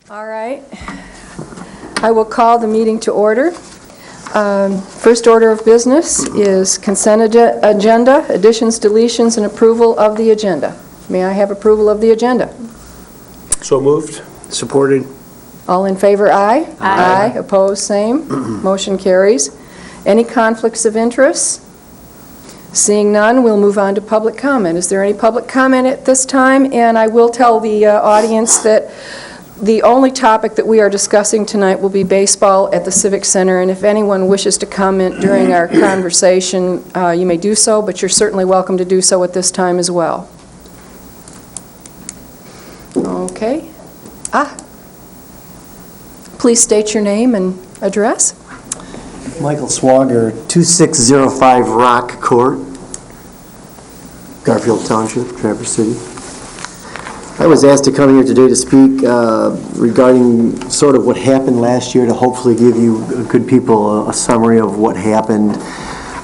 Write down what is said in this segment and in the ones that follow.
All right. I will call the meeting to order. First order of business is consent agenda, additions, deletions, and approval of the agenda. May I have approval of the agenda? So moved. Supported. All in favor, aye. Aye. Opposed, same. Motion carries. Any conflicts of interest? Seeing none, we'll move on to public comment. Is there any public comment at this time? And I will tell the audience that the only topic that we are discussing tonight will be baseball at the Civic Center, and if anyone wishes to comment during our conversation, you may do so, but you're certainly welcome to do so at this time as well. Okay. Please state your name and address. Michael Swager, 2605 Rock Court, Garfield Township, Traverse City. I was asked to come here today to speak regarding sort of what happened last year, to hopefully give you good people a summary of what happened.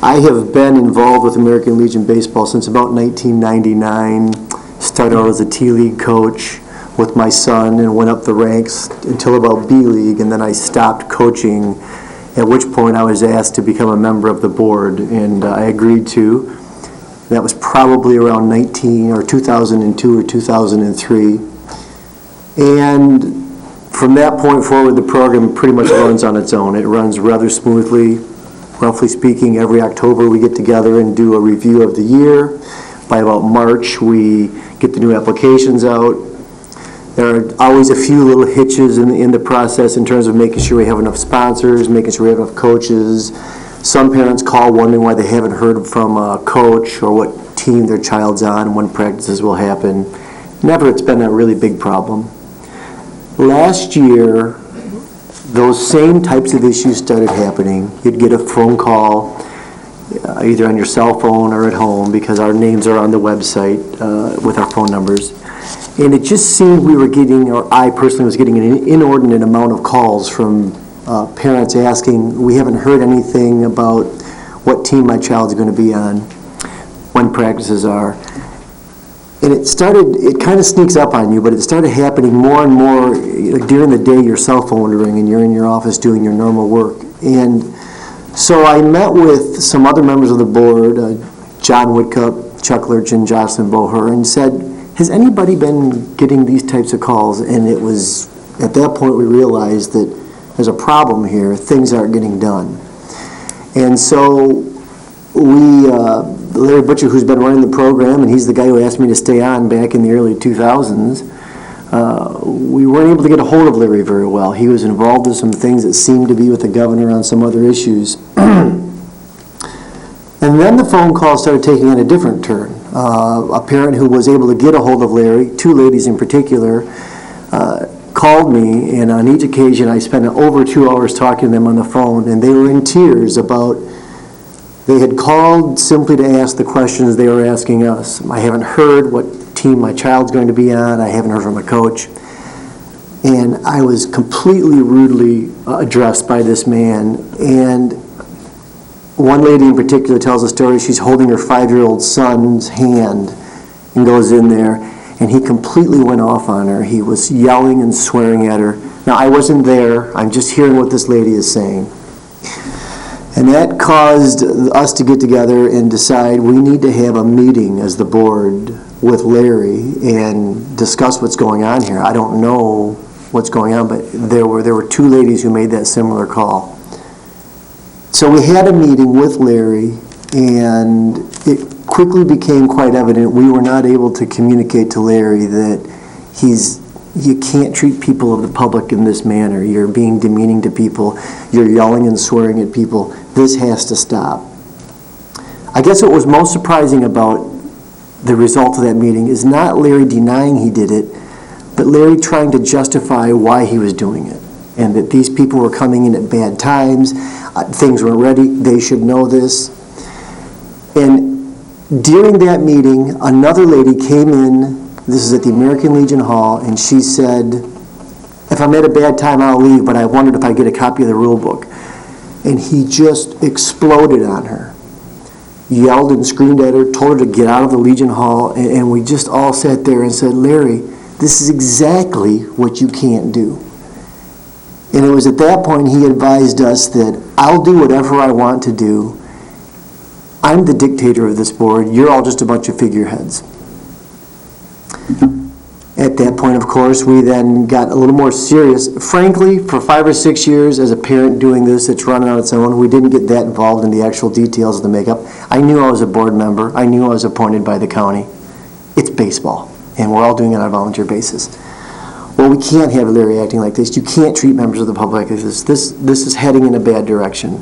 I have been involved with American Legion Baseball since about 1999. Started out as a T-League coach with my son and went up the ranks until about B-League, and then I stopped coaching, at which point I was asked to become a member of the board, and I agreed to. That was probably around 2002 or 2003. And from that point forward, the program pretty much runs on its own. It runs rather smoothly. Roughly speaking, every October we get together and do a review of the year. By about March, we get the new applications out. There are always a few little hitches in the process in terms of making sure we have enough sponsors, making sure we have enough coaches. Some parents call wondering why they haven't heard from a coach or what team their child's on, when practices will happen. Never, it's been a really big problem. Last year, those same types of issues started happening. You'd get a phone call, either on your cell phone or at home, because our names are on the website with our phone numbers. And it just seemed we were getting, or I personally was getting, an inordinate amount of calls from parents asking, we haven't heard anything about what team my child's going to be on, when practices are. And it kind of sneaks up on you, but it started happening more and more during the day. Your cell phone would ring and you're in your office doing your normal work. And so I met with some other members of the board, John Woodcup, Chuck Lurchin, Jocelyn Boher, and said, has anybody been getting these types of calls? And it was at that point we realized that there's a problem here. Things aren't getting done. And so Larry Butcher, who's been running the program, and he's the guy who asked me to stay on back in the early 2000s, we weren't able to get a hold of Larry very well. He was involved in some things that seemed to be with the governor on some other issues. And then the phone call started taking on a different turn. A parent who was able to get a hold of Larry, two ladies in particular, called me, and on each occasion I spent over 2 hours talking to them on the phone, and they were in tears about, they had called simply to ask the questions they were asking us. I haven't heard what team my child's going to be on. I haven't heard from a coach. And I was completely rudely addressed by this man. And one lady in particular tells a story. She's holding her 5-year-old son's hand and goes in there, and he completely went off on her. He was yelling and swearing at her. Now, I wasn't there. I'm just hearing what this lady is saying. And that caused us to get together and decide we need to have a meeting as the board with Larry and discuss what's going on here. I don't know what's going on, but there were two ladies who made that similar call. So we had a meeting with Larry, and it quickly became quite evident we were not able to communicate to Larry that you can't treat people of the public in this manner. You're being demeaning to people. You're yelling and swearing at people. This has to stop. I guess what was most surprising about the result of that meeting is not Larry denying he did it, but Larry trying to justify why he was doing it, and that these people were coming in at bad times, things weren't ready, they should know this. And during that meeting, another lady came in, this is at the American Legion Hall, and she said, if I'm at a bad time, I'll leave, but I wondered if I'd get a copy of the rule book. And he just exploded on her. Yelled and screamed at her, told her to get out of the Legion Hall, and we just all sat there and said, Larry, this is exactly what you can't do. And it was at that point he advised us that I'll do whatever I want to do. I'm the dictator of this board. You're all just a bunch of figureheads. At that point, of course, we then got a little more serious. Frankly, for 5 or 6 years as a parent doing this, it's running on its own. We didn't get that involved in the actual details of the makeup. I knew I was a board member. I knew I was appointed by the county. It's baseball, and we're all doing it on a volunteer basis. Well, we can't have Larry acting like this. You can't treat members of the public like this. This is heading in a bad direction.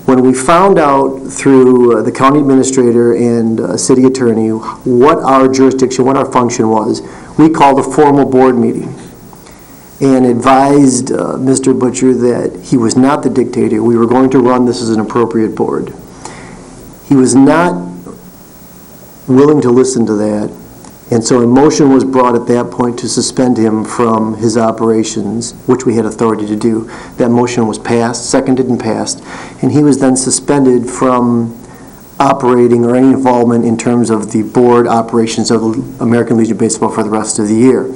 When we found out through the county administrator and city attorney what our jurisdiction, what our function was, we called a formal board meeting and advised Mr. Butcher that he was not the dictator. We were going to run this as an appropriate board. He was not willing to listen to that, and so a motion was brought at that point to suspend him from his operations, which we had authority to do. That motion was passed, seconded and passed, and he was then suspended from operating or any involvement in terms of the board operations of the American Legion of Baseball for the rest of the year.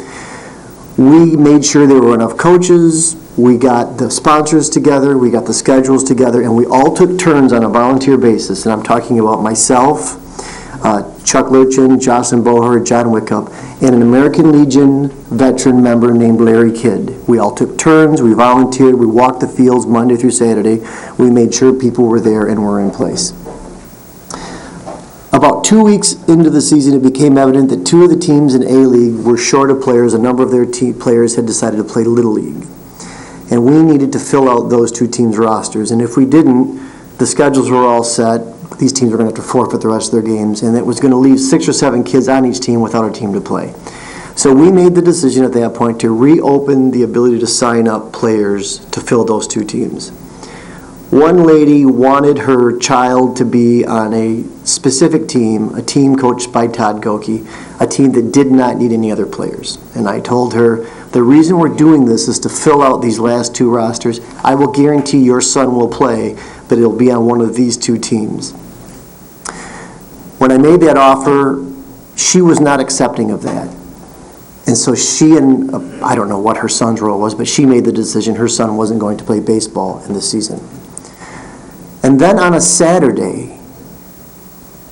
We made sure there were enough coaches, we got the sponsors together, we got the schedules together, and we all took turns on a volunteer basis, and I'm talking about myself, Chuck Lurchin, Jocelyn Boher, John Wickup, and an American Legion veteran member named Larry Kidd. We all took turns, we volunteered, we walked the fields Monday through Saturday. We made sure people were there and were in place. About 2 weeks into the season, it became evident that 2 of the teams in A-League were short of players. A number of their players had decided to play Little League. And we needed to fill out those 2 teams' rosters. And if we didn't, the schedules were all set. These teams were going to have to forfeit the rest of their games, and it was going to leave 6 or 7 kids on each team without a team to play. So we made the decision at that point to reopen the ability to sign up players to fill those 2 teams. One lady wanted her child to be on a specific team, a team coached by Todd Goki, a team that did not need any other players. And I told her, the reason we're doing this is to fill out these last 2 rosters. I will guarantee your son will play, but it'll be on one of these 2 teams. When I made that offer, she was not accepting of that. And so she and, I don't know what her son's role was, but she made the decision her son wasn't going to play baseball in the season. And then on a Saturday,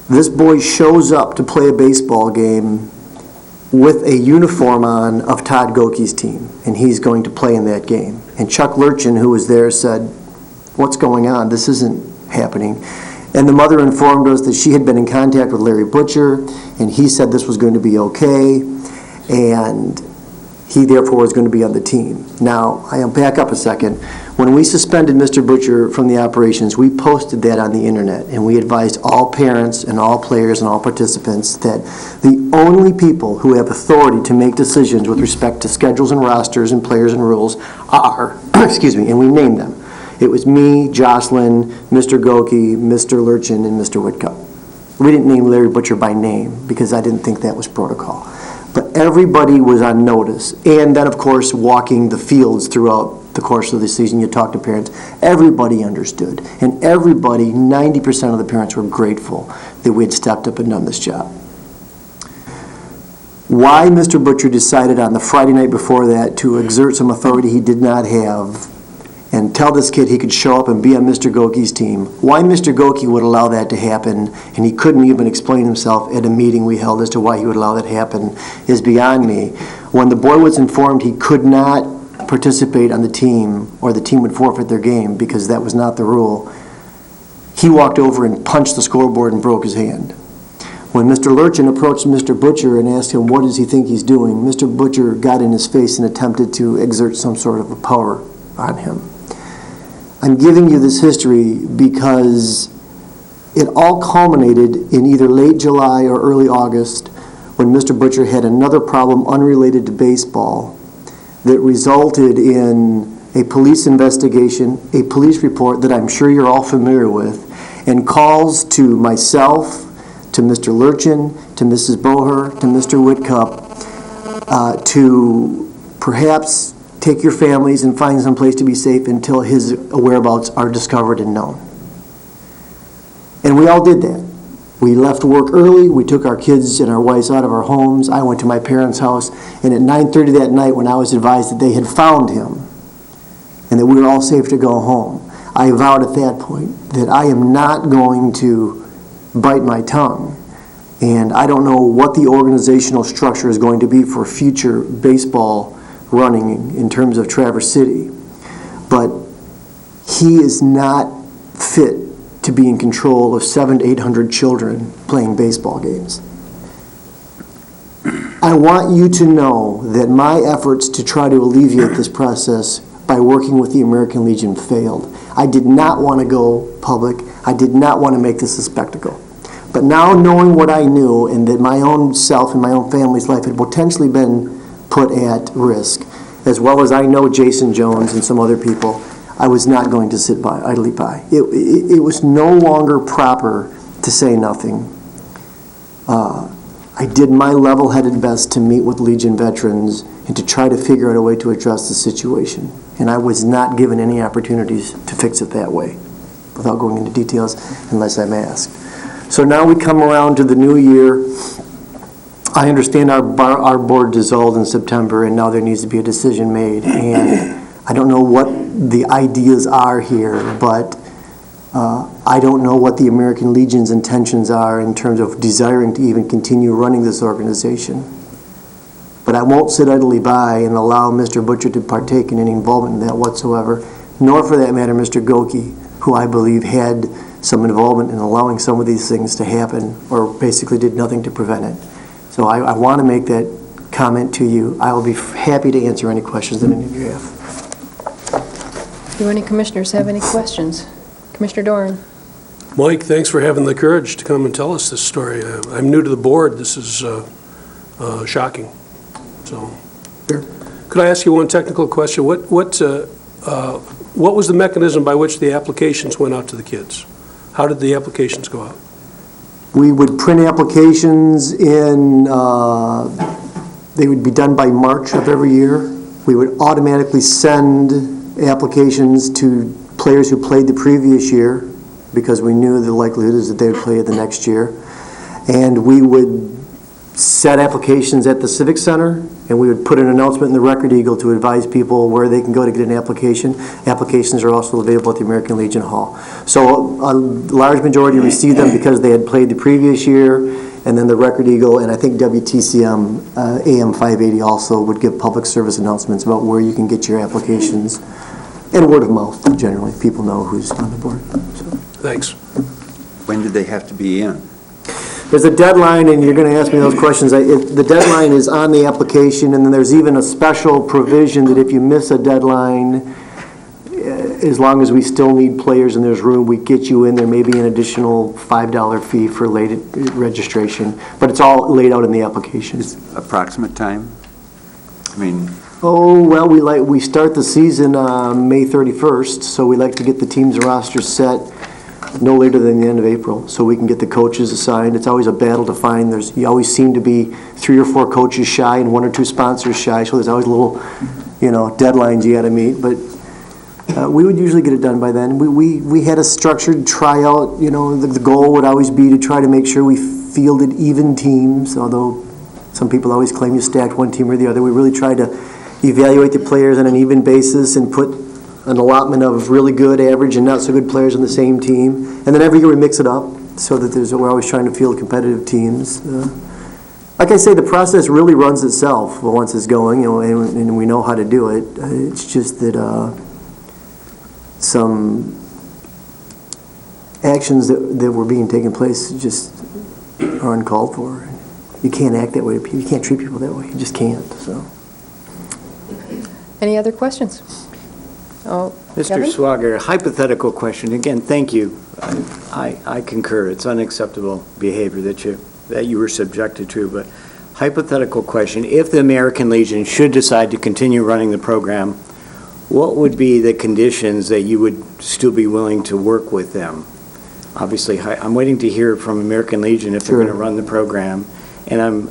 this boy shows up to play a baseball game with a uniform on of Todd Goki's team, and he's going to play in that game. And Chuck Lurchin, who was there, said, "What's going on? This isn't happening." And the mother informed us that she had been in contact with Larry Butcher, and he said this was going to be okay, and he therefore was going to be on the team. Now, I'll back up a second. When we suspended Mr. Butcher from the operations, we posted that on the internet, and we advised all parents and all players and all participants that the only people who have authority to make decisions with respect to schedules and rosters and players and rules are, and we named them. It was me, Jocelyn, Mr. Goki, Mr. Lurchin, and Mr. Whitcup. We didn't name Larry Butcher by name because I didn't think that was protocol. But everybody was on notice. And then, of course, walking the fields throughout the course of the season, you talk to parents, everybody understood. And everybody, 90% of the parents were grateful that we had stepped up and done this job. Why Mr. Butcher decided on the Friday night before that to exert some authority he did not have and tell this kid he could show up and be on Mr. Goki's team, why Mr. Goki would allow that to happen, and he couldn't even explain himself at a meeting we held as to why he would allow that to happen, is beyond me. When the boy was informed he could not participate on the team, or the team would forfeit their game because that was not the rule, he walked over and punched the scoreboard and broke his hand. When Mr. Lurchin approached Mr. Butcher and asked him what does he think he's doing, Mr. Butcher got in his face and attempted to exert some sort of a power on him. I'm giving you this history because it all culminated in either late July or early August when Mr. Butcher had another problem unrelated to baseball that resulted in a police investigation, a police report that I'm sure you're all familiar with, and calls to myself, to Mr. Lurchin, to Mrs. Boher, to Mr. Whitcup, to perhaps take your families and find some place to be safe until his whereabouts are discovered and known. And we all did that. We left work early, we took our kids and our wives out of our homes. I went to my parents' house, and at 9:30 that night when I was advised that they had found him, and that we were all safe to go home. I vowed at that point that I am not going to bite my tongue. And I don't know what the organizational structure is going to be for future baseball running in terms of Traverse City. But he is not fit to be in control of 700 to 800 children playing baseball games. I want you to know that my efforts to try to alleviate this process by working with the American Legion failed. I did not want to go public. I did not want to make this a spectacle. But now, knowing what I knew, and that my own self and my own family's life had potentially been put at risk, as well as I know Jason Jones and some other people, I was not going to sit idly by. It was no longer proper to say nothing. I did my level-headed best to meet with Legion veterans and to try to figure out a way to address the situation. And I was not given any opportunities to fix it that way, without going into details unless I'm asked. So now we come around to the new year. I understand our board dissolved in September, and now there needs to be a decision made. And I don't know what the ideas are here, but I don't know what the American Legion's intentions are in terms of desiring to even continue running this organization. But I won't sit idly by and allow Mr. Butcher to partake in any involvement in that whatsoever, nor for that matter Mr. Goki, who I believe had some involvement in allowing some of these things to happen, or basically did nothing to prevent it. So I want to make that comment to you. I will be happy to answer any questions that any of you have. Do any commissioners have any questions? Commissioner Doran. Mike, thanks for having the courage to come and tell us this story. I'm new to the board. This is shocking. So, Sure. Could I ask you one technical question? What was the mechanism by which the applications went out to the kids? How did the applications go out? We would print applications in, they would be done by March of every year. We would automatically send applications to players who played the previous year, because we knew the likelihood is that they would play it the next year. And we would set applications at the Civic Center, and we would put an announcement in the Record Eagle to advise people where they can go to get an application. Applications are also available at the American Legion Hall. So a large majority received them because they had played the previous year, and then the Record Eagle and I think WTCM AM 580 also would give public service announcements about where you can get your applications, and word of mouth generally. People know who's on the board. So. Thanks. When did they have to be in? There's a deadline, and you're going to ask me those questions. The deadline is on the application, and then there's even a special provision that if you miss a deadline, as long as we still need players and there's room, we get you in. There may be an additional $5 fee for late registration, but it's all laid out in the application. Approximate time? I mean, Oh, well, we start the season May 31st, so we like to get the team's roster set no later than the end of April, so we can get the coaches assigned. It's always a battle to find. You always seem to be 3 or 4 coaches shy and 1 or 2 sponsors shy, so there's always little, deadlines you got to meet. But we would usually get it done by then. We had a structured tryout. The goal would always be to try to make sure we fielded even teams, although some people always claim you stacked one team or the other. We really tried to evaluate the players on an even basis and put an allotment of really good, average, and not so good players on the same team. And then every year we mix it up so that we're always trying to field competitive teams. Like I say, the process really runs itself once it's going, and we know how to do it. It's just that some actions that were being taken place just are uncalled for. You can't act that way to people. You can't treat people that way. You just can't. So. Any other questions? Oh, Mr. Kevin? Swager, hypothetical question. Again, thank you. I concur. It's unacceptable behavior that you were subjected to. But hypothetical question, if the American Legion should decide to continue running the program, what would be the conditions that you would still be willing to work with them? Obviously, I'm waiting to hear from American Legion if they're going to run the program. And I'm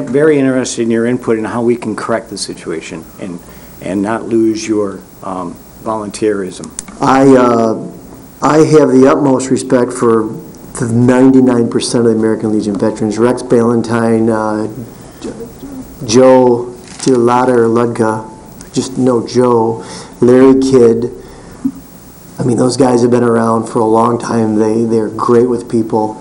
very interested in your input in how we can correct the situation and not lose your volunteerism. I have the utmost respect for the 99% of the American Legion veterans. Rex Ballantyne, Joe Dilata or Ludga, just know Joe, Larry Kidd. I mean, those guys have been around for a long time. They're great with people.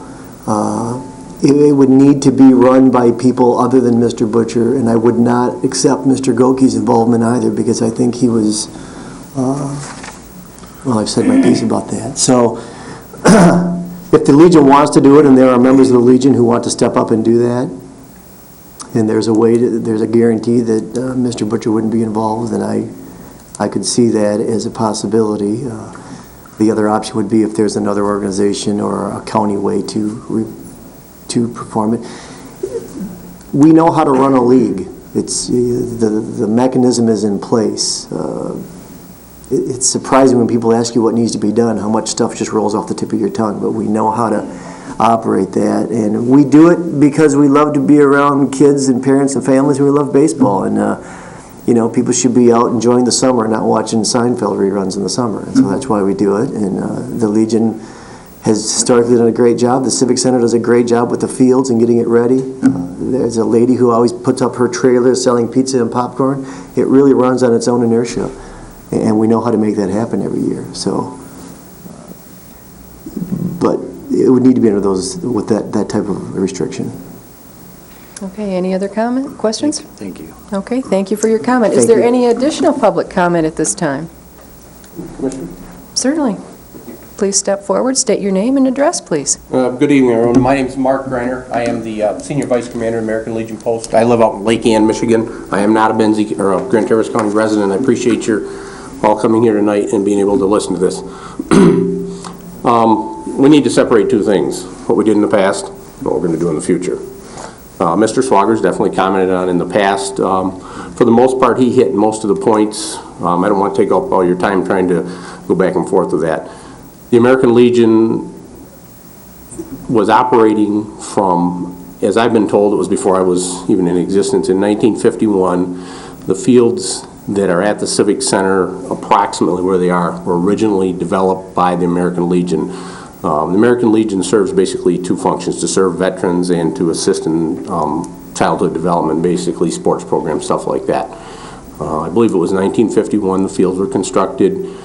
It would need to be run by people other than Mr. Butcher, and I would not accept Mr. Goki's involvement either, because I think he was, well, I've said my piece about that. So if the Legion wants to do it, and there are members of the Legion who want to step up and do that, and there's a guarantee that Mr. Butcher wouldn't be involved, then I could see that as a possibility. The other option would be if there's another organization or a county way to perform it. We know how to run a league. It's the mechanism is in place. It's surprising when people ask you what needs to be done, how much stuff just rolls off the tip of your tongue, but we know how to operate that. And we do it because we love to be around kids and parents and families who love baseball. And you know, people should be out enjoying the summer, not watching Seinfeld reruns in the summer. And so that's why we do it. And the Legion has historically done a great job. The Civic Center does a great job with the fields and getting it ready. There's a lady who always puts up her trailer selling pizza and popcorn. It really runs on its own inertia. And we know how to make that happen every year. So, but it would need to be under those, with that type of restriction. Okay, any other comment, questions? Thank you. Okay, thank you for your comment. Is Thank there you. any additional public comment at this time? Certainly. Please step forward, state your name and address, please. Good evening, everyone. My name is Mark Greiner. I am the Senior Vice Commander, American Legion Post. I live out in Lake Ann, Michigan. I am not a Benzie or a Grand Traverse County resident. I appreciate your all coming here tonight and being able to listen to this. We need to separate two things, what we did in the past and what we're going to do in the future. Mr. Swagger's definitely commented on in the past. For the most part, he hit most of the points. I don't want to take up all your time trying to go back and forth with that. The American Legion was operating from, as I've been told, it was before I was even in existence, in 1951. The fields that are at the Civic Center, approximately where they are, were originally developed by the American Legion. The American Legion serves basically two functions: to serve veterans and to assist in childhood development, basically sports programs, stuff like that. I believe it was 1951 the fields were constructed.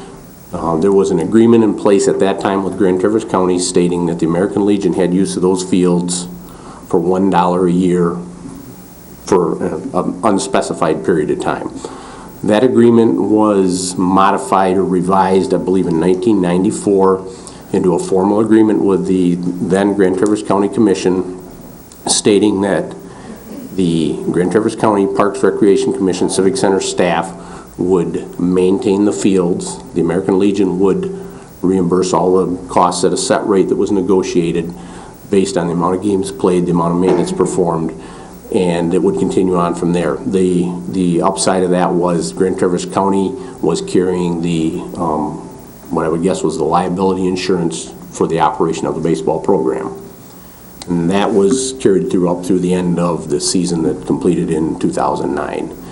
There was an agreement in place at that time with Grand Traverse County stating that the American Legion had use of those fields for $1 a year for an unspecified period of time. That agreement was modified or revised, I believe, in 1994 into a formal agreement with the then Grand Traverse County Commission stating that the Grand Traverse County Parks Recreation Commission Civic Center staff would maintain the fields. The American Legion would reimburse all the costs at a set rate that was negotiated based on the amount of games played, the amount of maintenance performed, and it would continue on from there. The upside of that was Grand Traverse County was carrying the what I would guess was the liability insurance for the operation of the baseball program. And that was carried up through the end of the season that completed in 2009.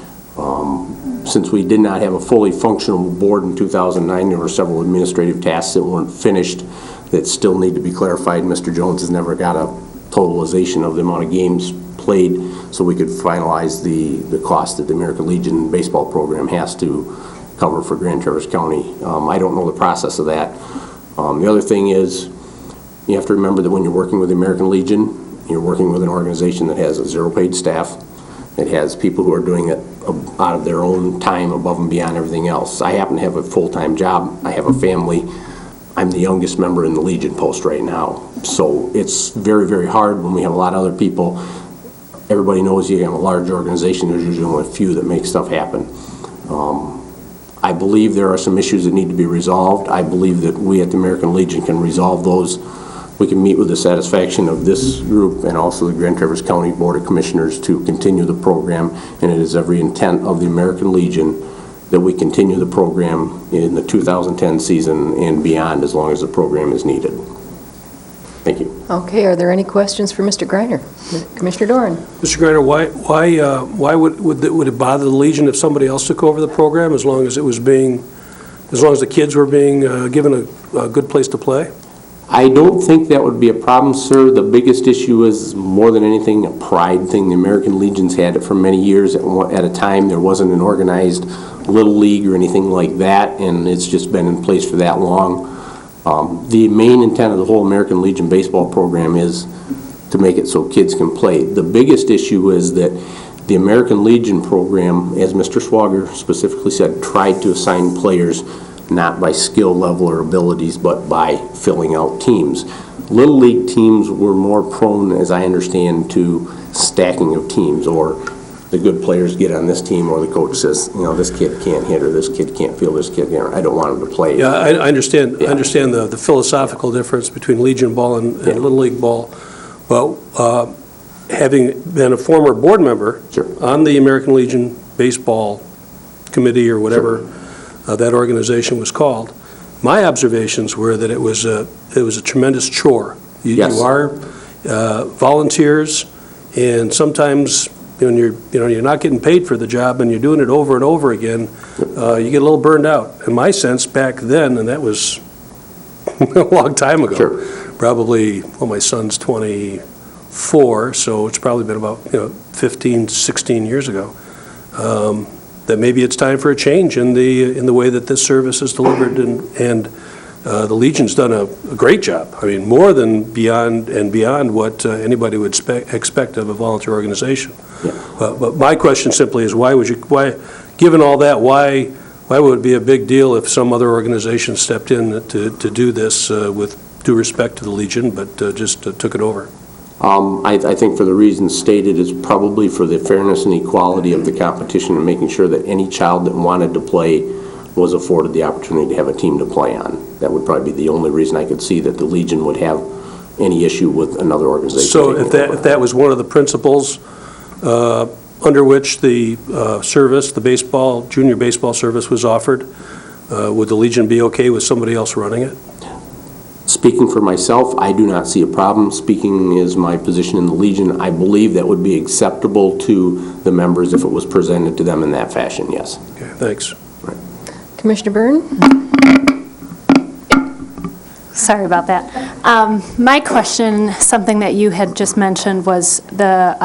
Since we did not have a fully functional board in 2009, there were several administrative tasks that weren't finished that still need to be clarified. Mr. Jones has never got a totalization of the amount of games played, so we could finalize the cost that the American Legion baseball program has to cover for Grand Traverse County. I don't know the process of that. The other thing is, you have to remember that when you're working with the American Legion, you're working with an organization that has a zero-paid staff. It has people who are doing it out of their own time, above and beyond everything else. I happen to have a full-time job. I have a family. I'm the youngest member in the Legion Post right now. So it's very, very hard when we have a lot of other people. Everybody knows you have a large organization. There's usually only a few that make stuff happen. I believe there are some issues that need to be resolved. I believe that we at the American Legion can resolve those. We can meet with the satisfaction of this group and also the Grand Traverse County Board of Commissioners to continue the program, and it is every intent of the American Legion that we continue the program in the 2010 season and beyond as long as the program is needed. Thank you. Okay, are there any questions for Mr. Greiner? Commissioner Doran? Mr. Greiner, why would it bother the Legion if somebody else took over the program as long as the kids were being given a good place to play? I don't think that would be a problem, sir. The biggest issue is, more than anything, a pride thing. The American Legion's had it for many years. At a time, there wasn't an organized Little League or anything like that, and it's just been in place for that long. The main intent of the whole American Legion baseball program is to make it so kids can play. The biggest issue is that the American Legion program, as Mr. Swager specifically said, tried to assign players not by skill level or abilities, but by filling out teams. Little League teams were more prone, as I understand, to stacking of teams, or the good players get on this team, or the coach says, you know, this kid can't hit, or this kid can't field, this kid, you know, I don't want him to play. Yeah, I understand. Yeah. I understand the philosophical difference between Legion ball and Little League ball, but having been a former board member Sure. on the American Legion baseball committee or whatever that organization was called, my observations were that it was a tremendous chore. Yes. You are volunteers, and sometimes when you're not getting paid for the job and you're doing it over and over again, you get a little burned out. In my sense, back then, and that was a long time ago, Sure. probably, well, my son's 24, so it's probably been about 15, 16 years ago, that maybe it's time for a change in the way that this service is delivered, and the Legion's done a great job. I mean, more than beyond what anybody would expect of a volunteer organization. Yeah. But my question simply is, why, given all that, why would it be a big deal if some other organization stepped in to do this with due respect to the Legion, but just took it over? I think for the reasons stated, is probably for the fairness and equality of the competition, and making sure that any child that wanted to play was afforded the opportunity to have a team to play on. That would probably be the only reason I could see that the Legion would have any issue with another organization. So if that was one of the principles under which the service, the junior baseball service was offered, would the Legion be okay with somebody else running it? Speaking for myself, I do not see a problem. Speaking is my position in the Legion. I believe that would be acceptable to the members if it was presented to them in that fashion, yes. Okay, thanks. Commissioner Byrne? Sorry about that. My question, something that you had just mentioned, was the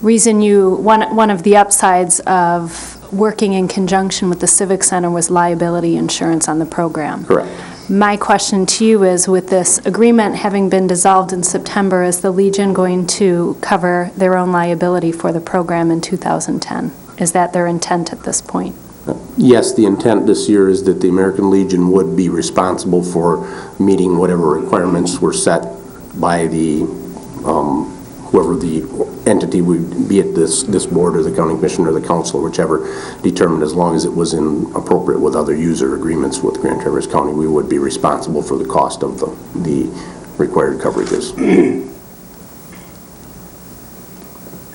reason one of the upsides of working in conjunction with the Civic Center was liability insurance on the program. Correct. My question to you is, with this agreement having been dissolved in September, is the Legion going to cover their own liability for the program in 2010? Is that their intent at this point? Yes, the intent this year is that the American Legion would be responsible for meeting whatever requirements were set by the, whoever the entity would be, at this board or the county commission or the council, whichever determined, as long as it was appropriate with other user agreements with Grand Traverse County, we would be responsible for the cost of the required coverages.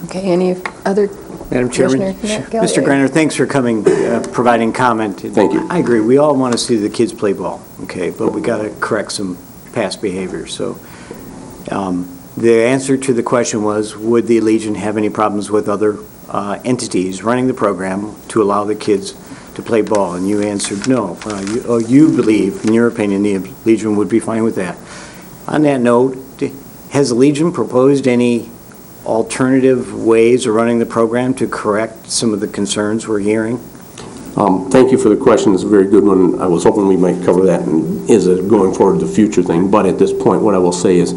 Okay, any other? Madam Chairman, Commissioner Galloway. Mr. Greiner, thanks for coming, providing comment. Thank you. I agree. We all want to see the kids play ball, okay, but we got to correct some past behavior. So the answer to the question was, would the Legion have any problems with other entities running the program to allow the kids to play ball? And you answered no. You believe, in your opinion, the Legion would be fine with that. On that note, has the Legion proposed any alternative ways of running the program to correct some of the concerns we're hearing? Thank you for the question. It's a very good one. I was hoping we might cover that, and is a going forward the future thing. But at this point, what I will say is,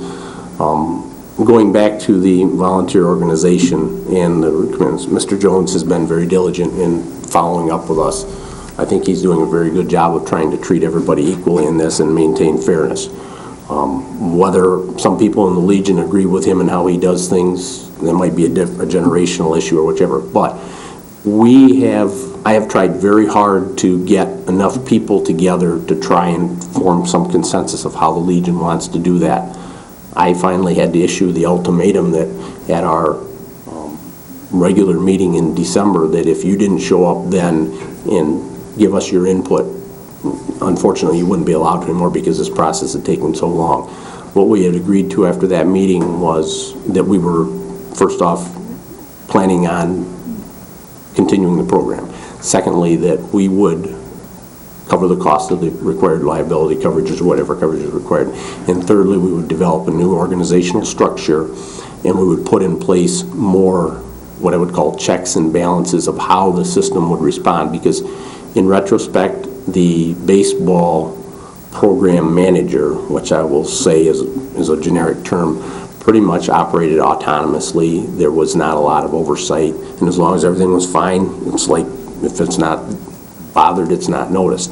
going back to the volunteer organization, and Mr. Jones has been very diligent in following up with us. I think he's doing a very good job of trying to treat everybody equally in this and maintain fairness. Whether some people in the Legion agree with him and how he does things, that might be a generational issue or whichever, but I have tried very hard to get enough people together to try and form some consensus of how the Legion wants to do that. I finally had to issue the ultimatum that at our regular meeting in December, that if you didn't show up then and give us your input, unfortunately, you wouldn't be allowed to anymore because this process had taken so long. What we had agreed to after that meeting was that we were, first off, planning on continuing the program. Secondly, that we would cover the cost of the required liability coverages or whatever coverage is required. And thirdly, we would develop a new organizational structure, and we would put in place more what I would call checks and balances of how the system would respond, because in retrospect, the baseball program manager, which I will say is a generic term, pretty much operated autonomously. There was not a lot of oversight, and as long as everything was fine, it's like if it's not bothered, it's not noticed.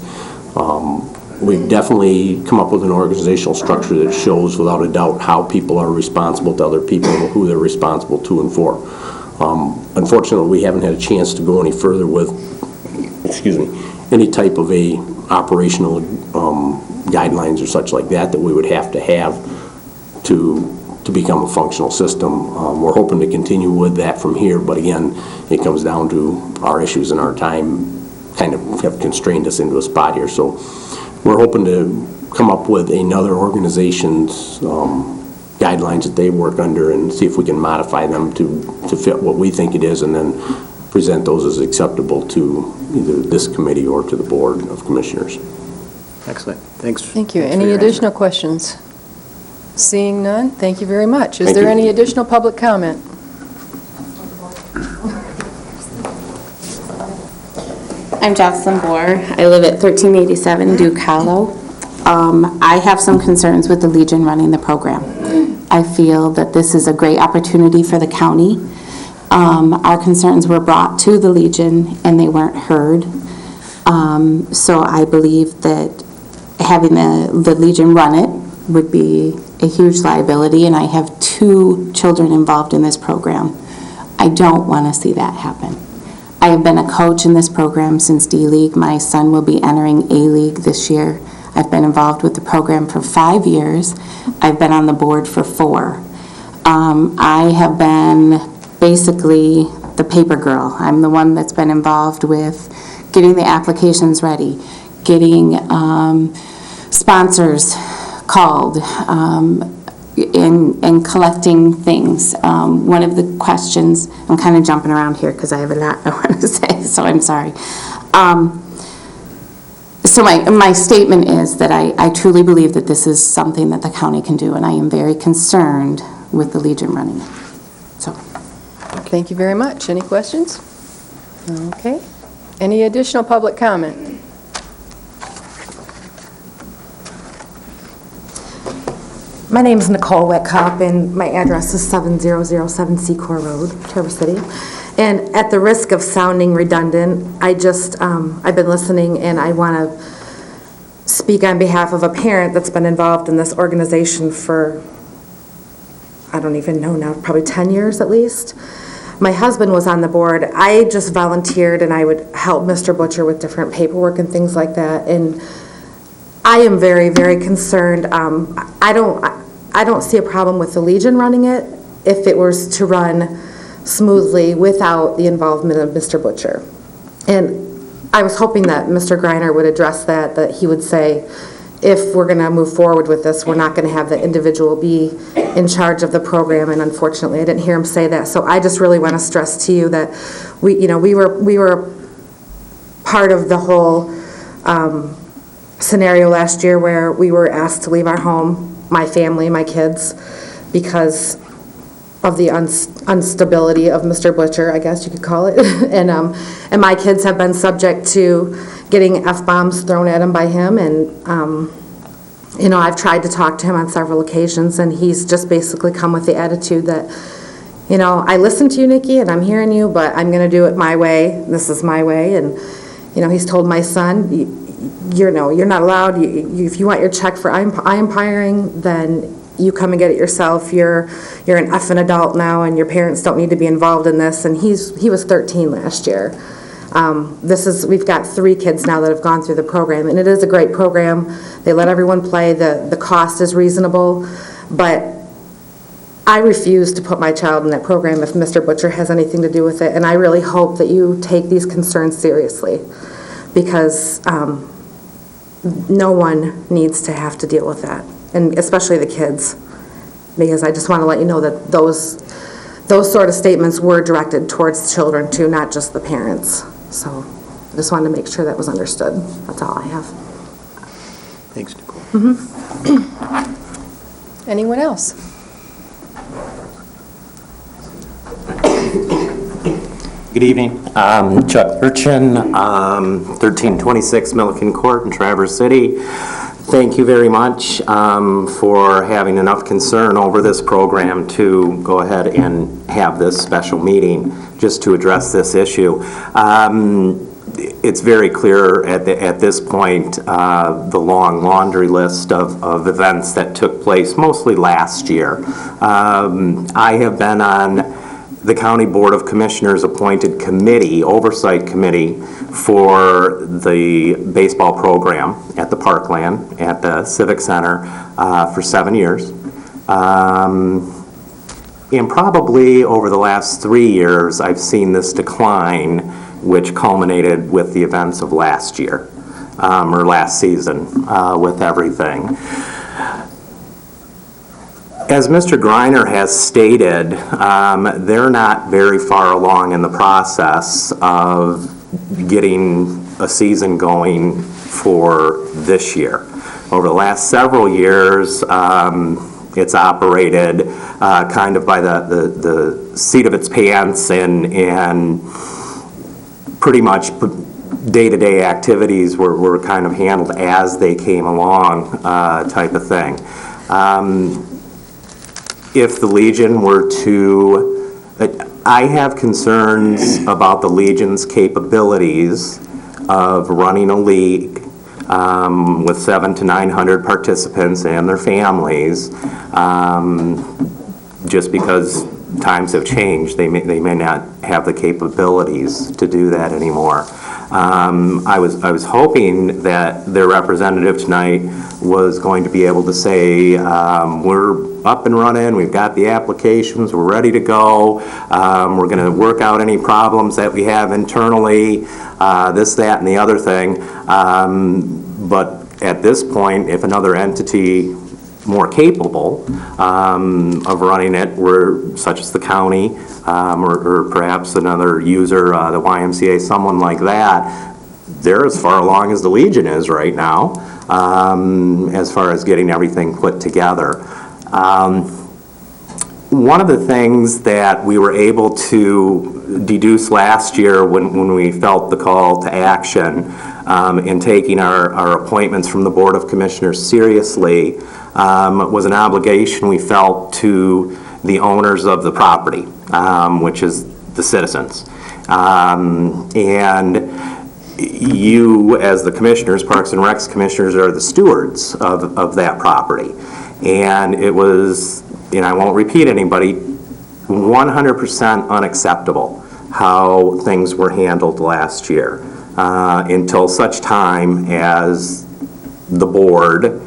We've definitely come up with an organizational structure that shows without a doubt how people are responsible to other people, who they're responsible to and for. Unfortunately, we haven't had a chance to go any further with, any type of a operational guidelines or such like that we would have to become a functional system. We're hoping to continue with that from here, but again, it comes down to our issues and our time kind of have constrained us into a spot here. So we're hoping to come up with another organization's guidelines that they work under and see if we can modify them to fit what we think it is, and then present those as acceptable to either this committee or to the Board of Commissioners. Excellent. Thanks. Thank you. Thanks for Any your additional questions? Seeing none, thank you very much. Is Thank there you. any additional public comment? I'm Jocelyn Bohr. I live at 1387 Duke Hollow. I have some concerns with the Legion running the program. I feel that this is a great opportunity for the county. Our concerns were brought to the Legion and they weren't heard. So I believe that having the Legion run it would be a huge liability, and I have 2 children involved in this program. I don't want to see that happen. I have been a coach in this program since D-League. My son will be entering A-League this year. I've been involved with the program for 5 years. I've been on the board for 4. I have been basically the paper girl. I'm the one that's been involved with getting the applications ready, getting sponsors called, and collecting things. One of the questions, I'm kind of jumping around here because I have a lot I want to say, so I'm sorry. So my statement is that I truly believe that this is something that the county can do, and I am very concerned with the Legion running it. So, Thank you very much. Any questions? Okay. Any additional public comment? My name is Nicole Wetcop, and my address is 7007 Secor Road, Traverse City. And at the risk of sounding redundant, I've been listening, and I want to speak on behalf of a parent that's been involved in this organization for, I don't even know now, probably 10 years at least. My husband was on the board. I just volunteered, and I would help Mr. Butcher with different paperwork and things like that. And I am very, very concerned. I don't see a problem with the Legion running it if it was to run smoothly without the involvement of Mr. Butcher. And I was hoping that Mr. Greiner would address that he would say, if we're going to move forward with this, we're not going to have the individual be in charge of the program, and unfortunately, I didn't hear him say that. So I just really want to stress to you that we were part of the whole scenario last year where we were asked to leave our home, my family, my kids, because of the instability of Mr. Butcher, I guess you could call it. And my kids have been subject to getting F-bombs thrown at them by him. And, I've tried to talk to him on several occasions, and he's just basically come with the attitude that, I listen to you, Nikki, and I'm hearing you, but I'm going to do it my way. This is my way. And, he's told my son, you're not allowed. If you want your check for umpiring, then you come and get it yourself. You're an effing adult now, and your parents don't need to be involved in this. And he was 13 last year. We've got 3 kids now that have gone through the program, and it is a great program. They let everyone play. The cost is reasonable, but I refuse to put my child in that program if Mr. Butcher has anything to do with it. And I really hope that you take these concerns seriously, because no one needs to have to deal with that, and especially the kids, because I just want to let you know that those sort of statements were directed towards children too, not just the parents. So Just wanted to make sure that was understood. That's all I have. Thanks, Nicole. Anyone else? Good evening. Chuck Urchin, 1326 Milliken Court in Traverse City. Thank you very much for having enough concern over this program to go ahead and have this special meeting just to address this issue. It's very clear at this point, the long laundry list of events that took place mostly last year. I have been on the County Board of Commissioners appointed committee, oversight committee, for the baseball program at the Parkland, at the Civic Center, for 7 years. And probably over the last 3 years, I've seen this decline, which culminated with the events of last year, or last season, with everything. As Mr. Greiner has stated, they're not very far along in the process of getting a season going for this year. Over the last several years, it's operated kind of by the seat of its pants and pretty much day-to-day activities were kind of handled as they came along, type of thing. If the Legion were to, I have concerns about the Legion's capabilities of running a league with 700 to 900 participants and their families, just because times have changed. They may not have the capabilities to do that anymore. I was hoping that their representative tonight was going to be able to say, we're up and running, we've got the applications, we're ready to go, we're going to work out any problems that we have internally, this, that, and the other thing. But at this point, if another entity more capable of running it, such as the county, or perhaps another user, the YMCA, someone like that, they're as far along as the Legion is right now, as far as getting everything put together. One of the things that we were able to deduce last year when we felt the call to action in taking our appointments from the Board of Commissioners seriously was an obligation we felt to the owners of the property, which is the citizens. And you, as the commissioners, Parks and Recs commissioners, are the stewards of that property. And it was, and I won't repeat anybody, 100% unacceptable how things were handled last year, until such time as the board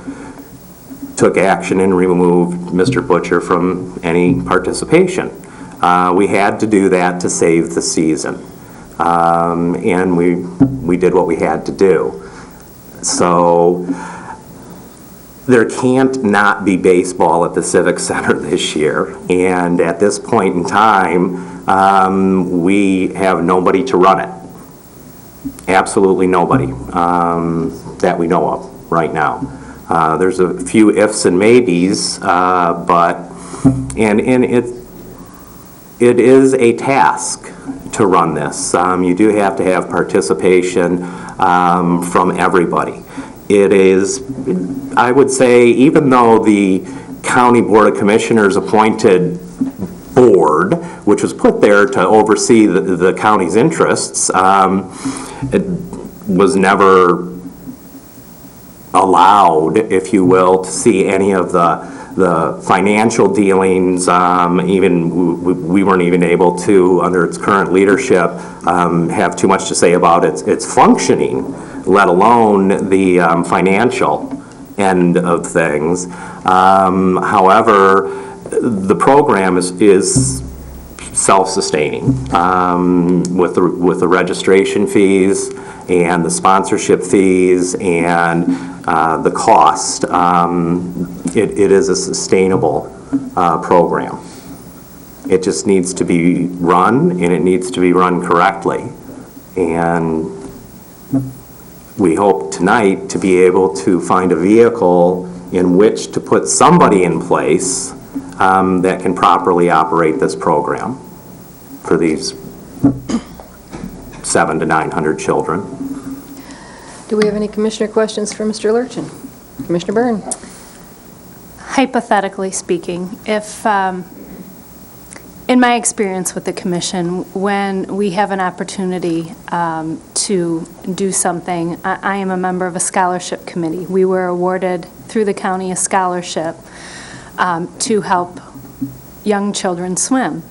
took action and removed Mr. Butcher from any participation. We had to do that to save the season, and we did what we had to do. So there can't not be baseball at the Civic Center this year, and at this point in time, we have nobody to run it. Absolutely nobody that we know of right now. There's a few ifs and maybes, but it is a task to run this. You do have to have participation from everybody. It is, I would say, even though the County Board of Commissioners appointed board, which was put there to oversee the county's interests, it was never allowed, if you will, to see any of the financial dealings. Even we weren't even able to, under its current leadership, have too much to say about its functioning, let alone the financial end of things. However, the program is self-sustaining with the registration fees and the sponsorship fees and the cost. It is a sustainable program. It just needs to be run, and it needs to be run correctly. And we hope tonight to be able to find a vehicle in which to put somebody in place that can properly operate this program for these 700 to 900 children. Do we have any commissioner questions for Mr. Lurchin? Commissioner Byrne? Hypothetically speaking, if, in my experience with the commission, when we have an opportunity to do something, I am a member of a scholarship committee. We were awarded through the county a scholarship to help young children swim.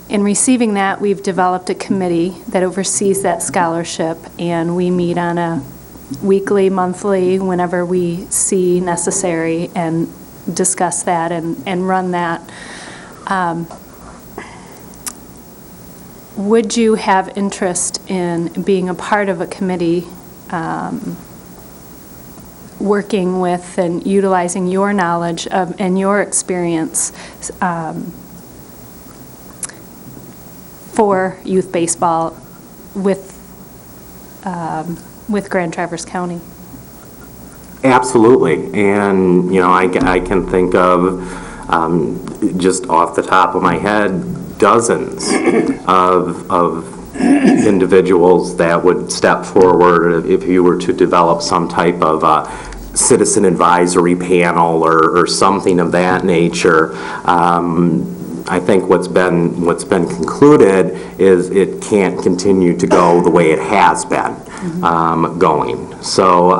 In receiving that, we've developed a committee that oversees that scholarship, and we meet on a weekly, monthly, whenever we see necessary, and discuss that and run that. Would you have interest in being a part of a committee working with and utilizing your knowledge of and your experience for youth baseball with Grand Traverse County? Absolutely, and I can think of just off the top of my head dozens of individuals that would step forward if you were to develop some type of citizen advisory panel or something of that nature. I think what's been concluded is it can't continue to go the way it has been going. So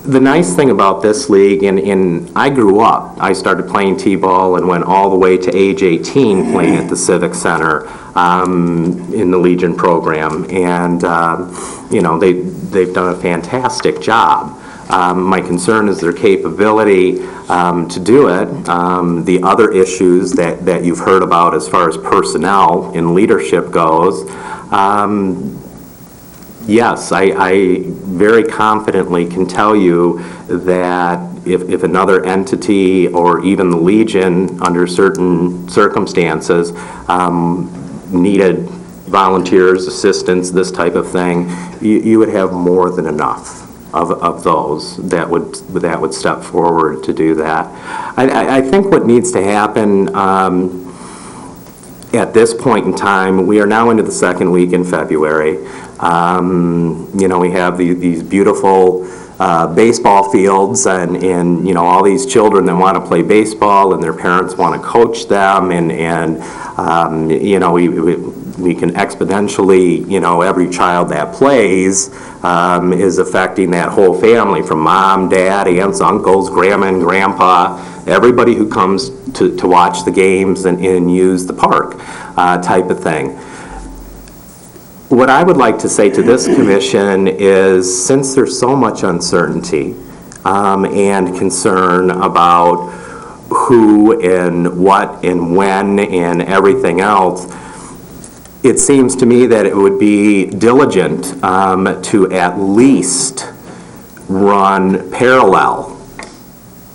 the nice thing about this league, and I grew up, I started playing t-ball and went all the way to age 18 playing at the Civic Center in the Legion program, and they've done a fantastic job. My concern is their capability to do it. The other issues that you've heard about as far as personnel and leadership goes, yes, I very confidently can tell you that if another entity or even the Legion under certain circumstances needed volunteers, assistants, this type of thing, you would have more than enough of those that would step forward to do that. I think what needs to happen at this point in time, we are now into the second week in February. We have these beautiful baseball fields and all these children that want to play baseball and their parents want to coach them, and we can exponentially, every child that plays is affecting that whole family, from mom, dad, aunts, uncles, grandma and grandpa, everybody who comes to watch the games and use the park type of thing. What I would like to say to this commission is, since there's so much uncertainty and concern about who and what and when and everything else, it seems to me that it would be diligent to at least run parallel,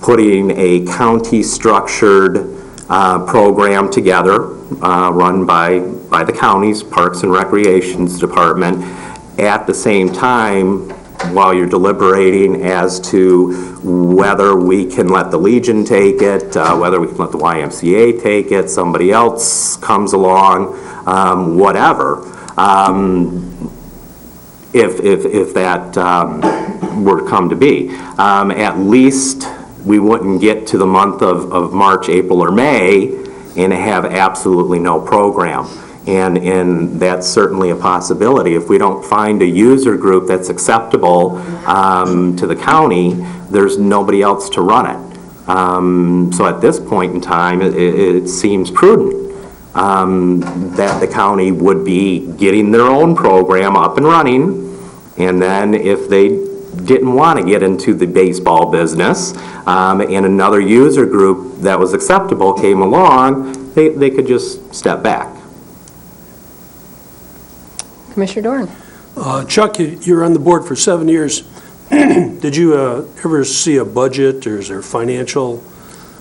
putting a county-structured program together, run by the county's Parks and Recreations Department, at the same time while you're deliberating as to whether we can let the Legion take it, whether we can let the YMCA take it, somebody else comes along, whatever. If that were to come to be. At least we wouldn't get to the month of March, April, or May and have absolutely no program. And that's certainly a possibility. If we don't find a user group that's acceptable to the county, there's nobody else to run it. So at this point in time, it seems prudent that the county would be getting their own program up and running, and then if they didn't want to get into the baseball business and another user group that was acceptable came along, they could just step back. Commissioner Doran? Chuck, you're on the board for 7 years. Did you ever see a budget, or is there financial?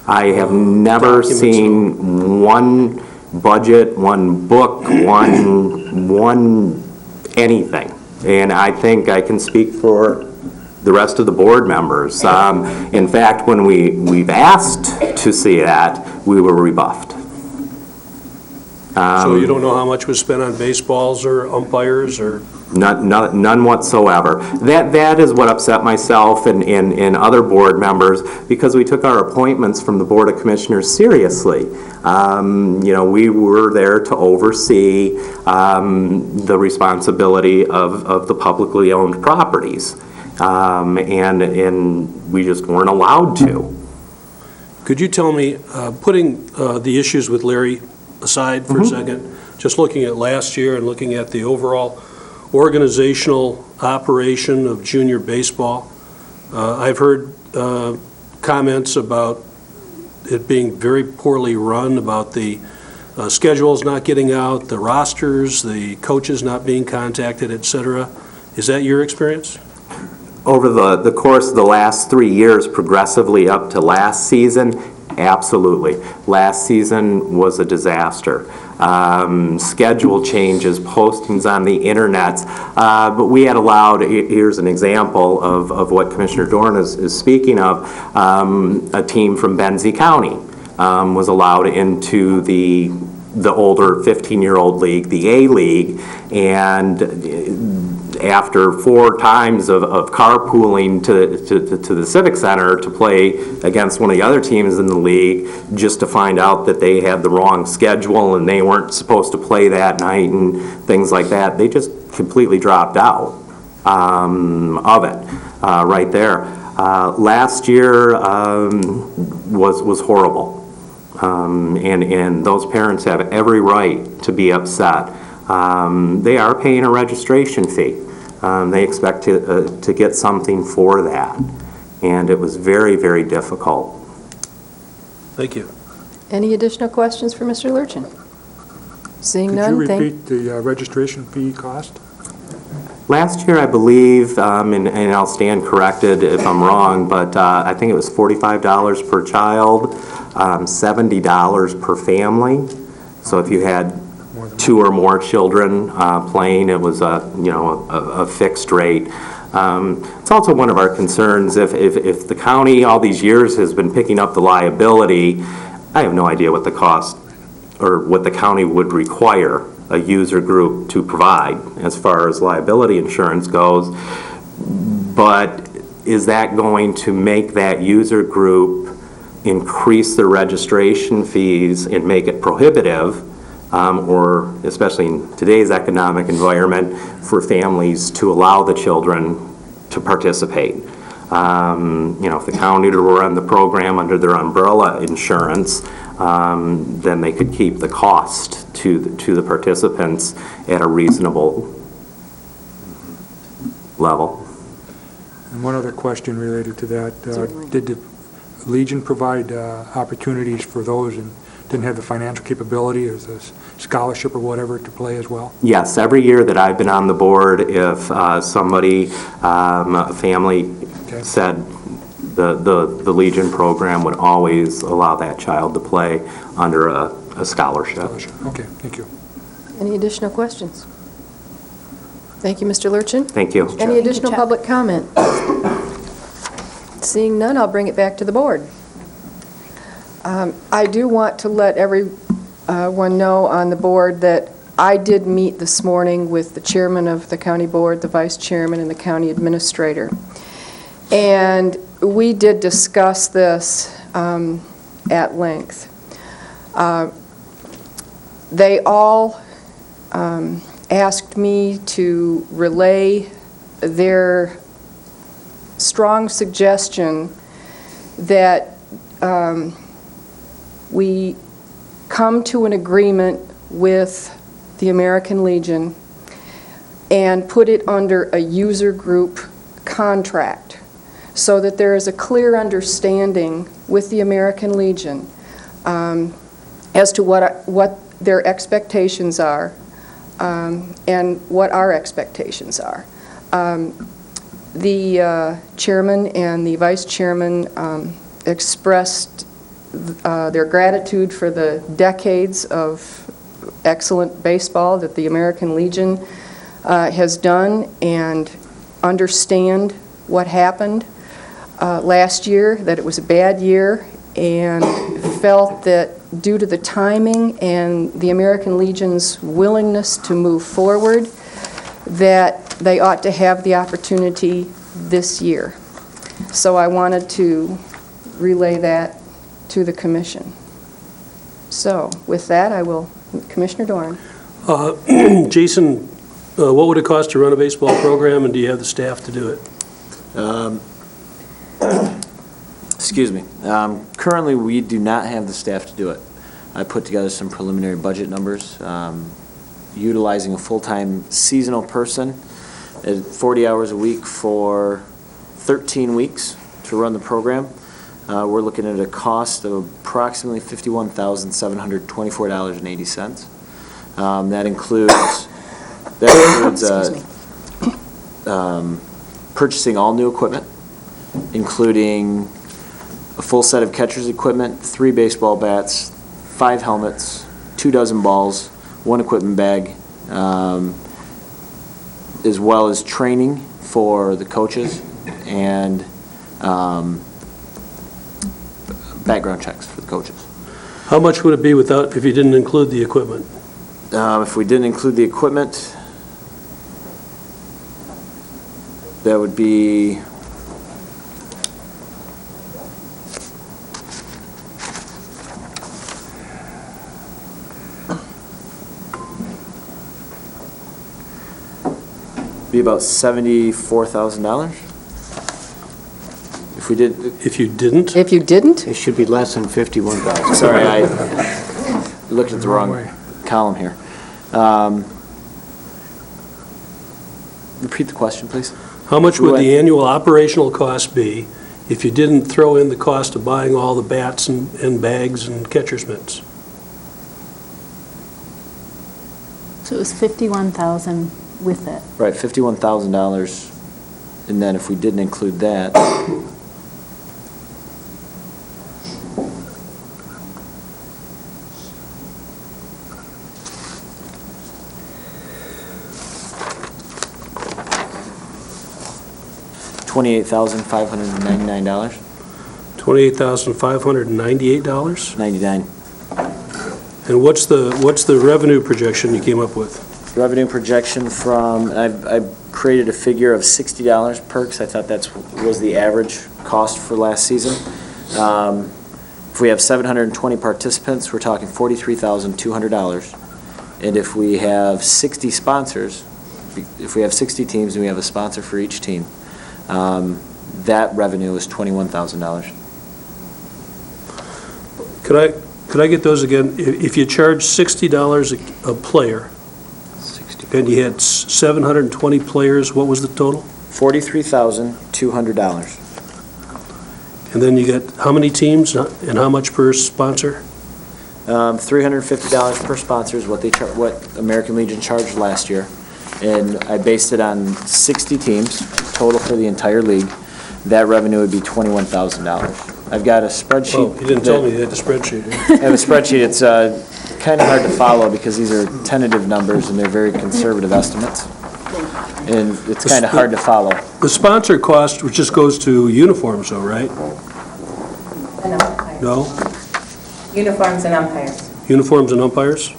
I have never seen one budget, one book, one anything. And I think I can speak for the rest of the board members. In fact, when we've asked to see that, we were rebuffed. So you don't know how much was spent on baseballs or umpires or? None whatsoever. That is what upset myself and other board members, because we took our appointments from the Board of Commissioners seriously. We were there to oversee the responsibility of the publicly owned properties, and we just weren't allowed to. Could you tell me, putting the issues with Larry aside for a second, just looking at last year and looking at the overall organizational operation of junior baseball, I've heard comments about it being very poorly run, about the schedules not getting out, the rosters, the coaches not being contacted, et cetera. Is that your experience? Over the course of the last 3 years, progressively up to last season, absolutely. Last season was a disaster. Schedule changes, postings on the internet, but we had allowed, here's an example of what Commissioner Dorn is speaking of, a team from Benzie County was allowed into the older 15-year-old league, the A-League, and after 4 times of carpooling to the Civic Center to play against one of the other teams in the league, just to find out that they had the wrong schedule and they weren't supposed to play that night and things like that, they just completely dropped out of it right there. Last year was horrible, and those parents have every right to be upset. They are paying a registration fee. They expect to get something for that, and it was very, very difficult. Thank you. Any additional questions for Mr. Lurchin? Seeing none, Could you repeat the registration fee cost? Last year, I believe, and I'll stand corrected if I'm wrong, but I think it was $45 per child, $70 per family. So if you had 2 or more children playing, it was a fixed rate. It's also one of our concerns, if the county all these years has been picking up the liability, I have no idea what the cost or what the county would require a user group to provide as far as liability insurance goes, but is that going to make that user group increase their registration fees and make it prohibitive? Or especially in today's economic environment, for families to allow the children to participate. If the county were to run the program under their umbrella insurance, then they could keep the cost to the participants at a reasonable level. And one other question related to that. Did the Legion provide opportunities for those and didn't have the financial capability as a scholarship or whatever to play as well? Yes, every year that I've been on the board, if somebody, a family said the Legion program would always allow that child to play under a scholarship. Okay, thank you. Any additional questions? Thank you, Mr. Lurchin. Thank you. Any additional public comment? Seeing none, I'll bring it back to the board. I do want to let everyone know on the board that I did meet this morning with the chairman of the county board, the vice chairman, and the county administrator. And we did discuss this at length. They all asked me to relay their strong suggestion that we come to an agreement with the American Legion and put it under a user group contract so that there is a clear understanding with the American Legion as to what their expectations are and what our expectations are. The chairman and the vice chairman expressed their gratitude for the decades of excellent baseball that the American Legion has done and understand what happened last year, that it was a bad year, and felt that due to the timing and the American Legion's willingness to move forward, that they ought to have the opportunity this year. So I wanted to relay that to the commission. So with that, I will, Commissioner Doran. Jason, what would it cost to run a baseball program, and do you have the staff to do it? Excuse me. Currently, we do not have the staff to do it. I put together some preliminary budget numbers, utilizing a full-time seasonal person at 40 hours a week for 13 weeks to run the program. We're looking at a cost of approximately $51,724.80. That includes purchasing all new equipment, including a full set of catcher's equipment, 3 baseball bats, 5 helmets, 24 balls, 1 equipment bag, as well as training for the coaches and background checks for the coaches. How much would it be if you didn't include the equipment? If we didn't include the equipment, that would be about $74,000. If we did, If you didn't? If you didn't? It should be less than 51,000. sorry, I looked at the wrong column here. Repeat the question, please. How much would the annual operational cost be if you didn't throw in the cost of buying all the bats and bags and catcher's mitts? So it was $51,000 with it. Right, $51,000, and then if we didn't include that, $28,599. $28,598? 99. And what's the revenue projection you came up with? Revenue projection from, I've created a figure of $60 per, because I thought that was the average cost for last season. If we have 720 participants, we're talking $43,200. And if we have 60 sponsors, if we have 60 teams and we have a sponsor for each team, that revenue is $21,000. Could I get those again? If you charge $60 a player, and you had 720 players, what was the total? $43,200. And then you got how many teams and how much per sponsor? $350 per sponsor is what what American Legion charged last year. And I based it on 60 teams total for the entire league. That revenue would be $21,000. I've got a spreadsheet. Oh, you didn't tell me you had the spreadsheet. I have a spreadsheet. It's kind of hard to follow because these are tentative numbers and they're very conservative estimates. And it's kind of hard to follow. The sponsor cost, which just goes to uniforms though, right? And umpires. No? Uniforms and umpires. Uniforms and umpires?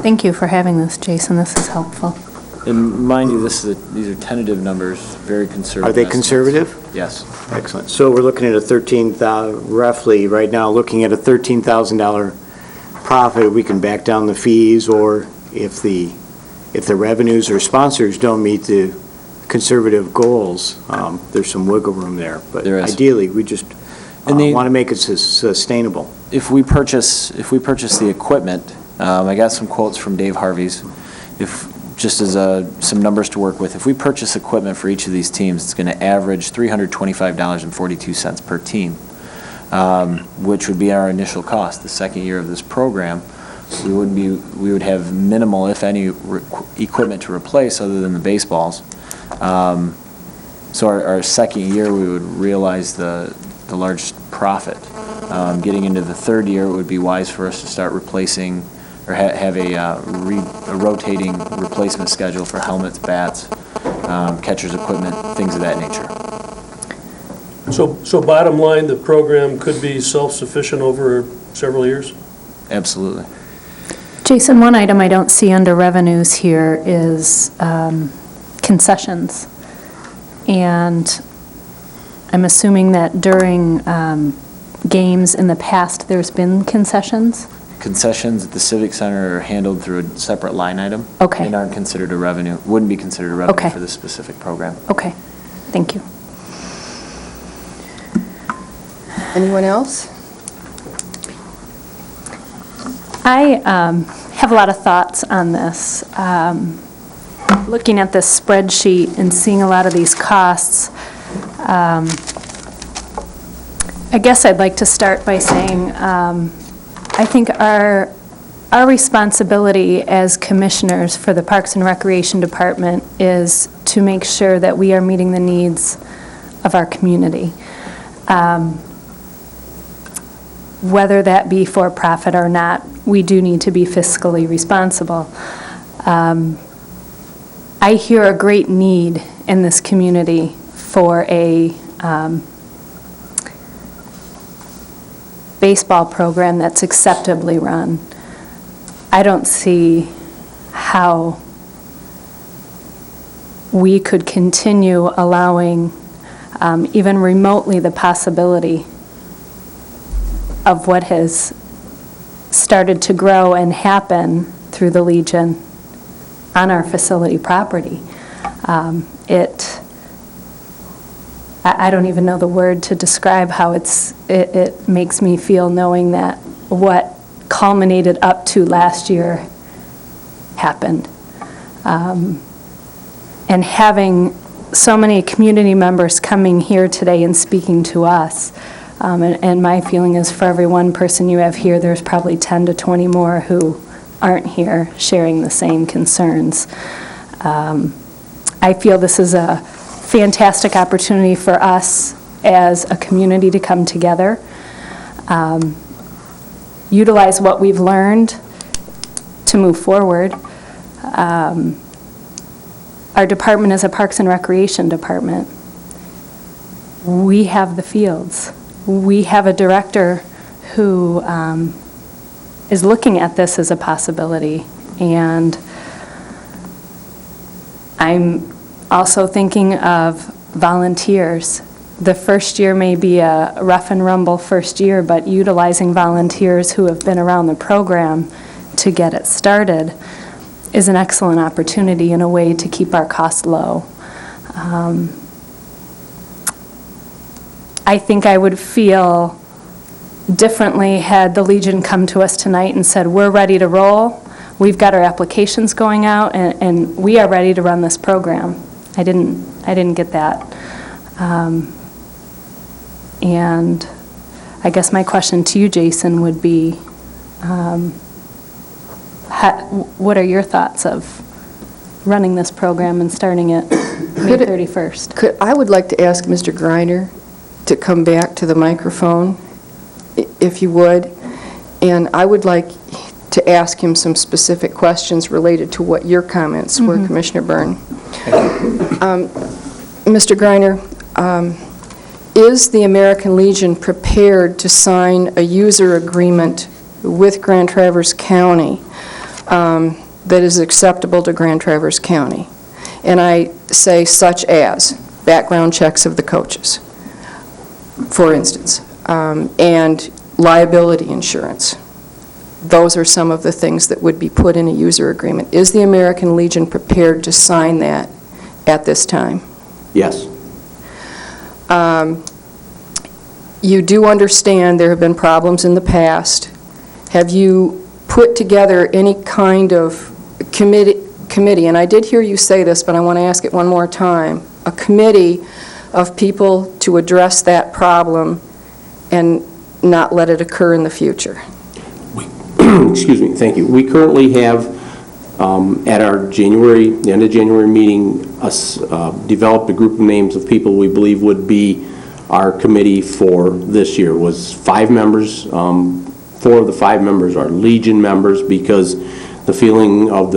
Thank you for having this, Jason. This is helpful. And mind you, these are tentative numbers, very conservative. Are they estimates. conservative? Yes. Excellent. So we're looking at a roughly, right now, looking at a $13,000 profit. We can back down the fees, or if the revenues or sponsors don't meet the conservative goals, there's some wiggle room there. But There is. ideally, we just want to make it sustainable. If we purchase the equipment, I got some quotes from Dave Harvey's. Just as some numbers to work with, if we purchase equipment for each of these teams, it's going to average $325.42 per team, which would be our initial cost. The second year of this program, we would have minimal, if any, equipment to replace other than the baseballs. So our second year, we would realize the the large profit. Getting into the third year, it would be wise for us to start replacing or have a rotating replacement schedule for helmets, bats, catcher's equipment, things of that nature. So bottom line, the program could be self-sufficient over several years? Absolutely. Jason, one item I don't see under revenues here is concessions. And I'm assuming that during games in the past, there's been concessions? Concessions at the Civic Center are handled through a separate line item. Okay. And aren't considered a revenue, wouldn't be considered a revenue Okay. for this specific program. Okay, thank you. Anyone else? I have a lot of thoughts on this. Looking at this spreadsheet and seeing a lot of these costs, I guess I'd like to start by saying I think our responsibility as commissioners for the Parks and Recreation Department is to make sure that we are meeting the needs of our community. Whether that be for profit or not, we do need to be fiscally responsible. I hear a great need in this community for a baseball program that's acceptably run. I don't see how we could continue allowing even remotely the possibility of what has started to grow and happen through the Legion on our facility property. I don't even know the word to describe how it makes me feel knowing that what culminated up to last year happened. And having so many community members coming here today and speaking to us, and my feeling is for every one person you have here, there's probably 10 to 20 more who aren't here sharing the same concerns. I feel this is a fantastic opportunity for us as a community to come together, utilize what we've learned to move forward. Our department is a Parks and Recreation department. We have the fields. We have a director who is looking at this as a possibility, and I'm also thinking of volunteers. The first year may be a rough and rumble first year, but utilizing volunteers who have been around the program to get it started is an excellent opportunity and a way to keep our costs low. I think I would feel differently had the Legion come to us tonight and said, we're ready to roll, we've got our applications going out, and we are ready to run this program. I didn't get that. And I guess my question to you, Jason, would be, what are your thoughts of running this program and starting it May 31st? I would like to ask Mr. Greiner to come back to the microphone, if you would, and I would like to ask him some specific questions related to what your comments were, Commissioner Byrne. Mr. Greiner, is the American Legion prepared to sign a user agreement with Grand Traverse County that is acceptable to Grand Traverse County? And I say such as background checks of the coaches, for instance, and liability insurance. Those are some of the things that would be put in a user agreement. Is the American Legion prepared to sign that at this time? Yes. You do understand there have been problems in the past. Have you put together any kind of committee, and I did hear you say this, but I want to ask it one more time, a committee of people to address that problem and not let it occur in the future? Excuse me, thank you. We currently have, at our the end of January meeting, developed a group of names of people we believe would be our committee for this year was 5 members. 4 of the 5 members are Legion members because the feeling of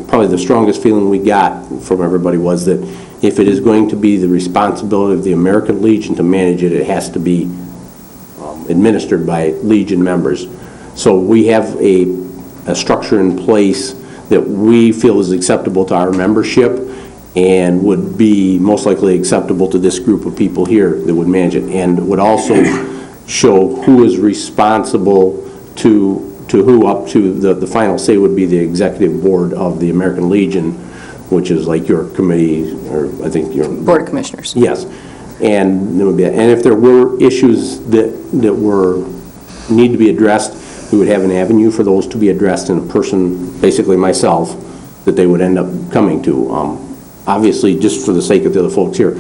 probably the strongest feeling we got from everybody was that if it is going to be the responsibility of the American Legion to manage it, it has to be administered by Legion members. So we have a structure in place that we feel is acceptable to our membership and would be most likely acceptable to this group of people here that would manage it, and would also show who is responsible to who. Up to the final say would be the executive board of the American Legion, which is like your committee, or I think your Board of Commissioners. Yes, and there would be, and if there were issues that need to be addressed, we would have an avenue for those to be addressed in a person, basically myself, that they would end up coming to. Obviously, just for the sake of the other folks here,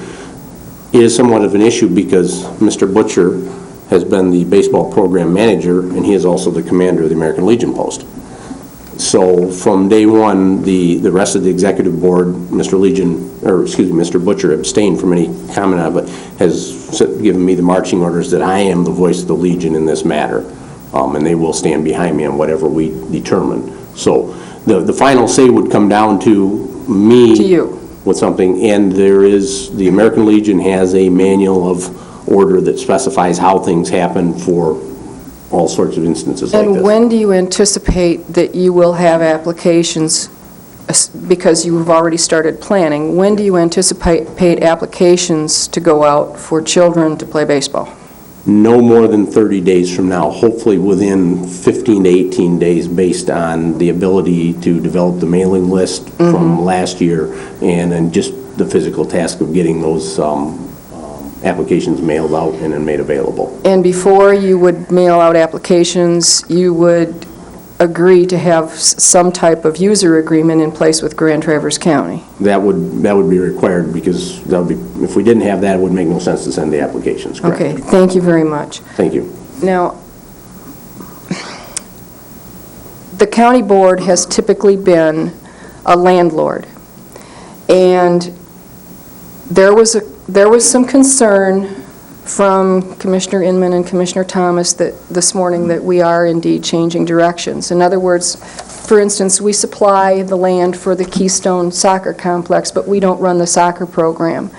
it is somewhat of an issue because Mr. Butcher has been the baseball program manager, and he is also the commander of the American Legion post. So from day one, the rest of the executive board, Mr. Butcher abstained from any comment on it, but has given me the marching orders that I am the voice of the Legion in this matter, and they will stand behind me on whatever we determine. So the final say would come down to me. To you. With something, and the American Legion has a manual of order that specifies how things happen for all sorts of instances like this. And when do you anticipate that you will have applications, because you have already started planning, when do you anticipate applications to go out for children to play baseball? No more than 30 days from now, hopefully within 15 to 18 days, based on the ability to develop the mailing list from last year, and then just the physical task of getting those applications mailed out and then made available. And before you would mail out applications, you would agree to have some type of user agreement in place with Grand Traverse County? That would be required, because that would be, if we didn't have that, it would make no sense to send the applications, correct? Okay, thank you very much. Thank you. Now, the county board has typically been a landlord, and there was some concern from Commissioner Inman and Commissioner Thomas that this morning that we are indeed changing directions. In other words, for instance, we supply the land for the Keystone Soccer Complex, but we don't run the soccer program.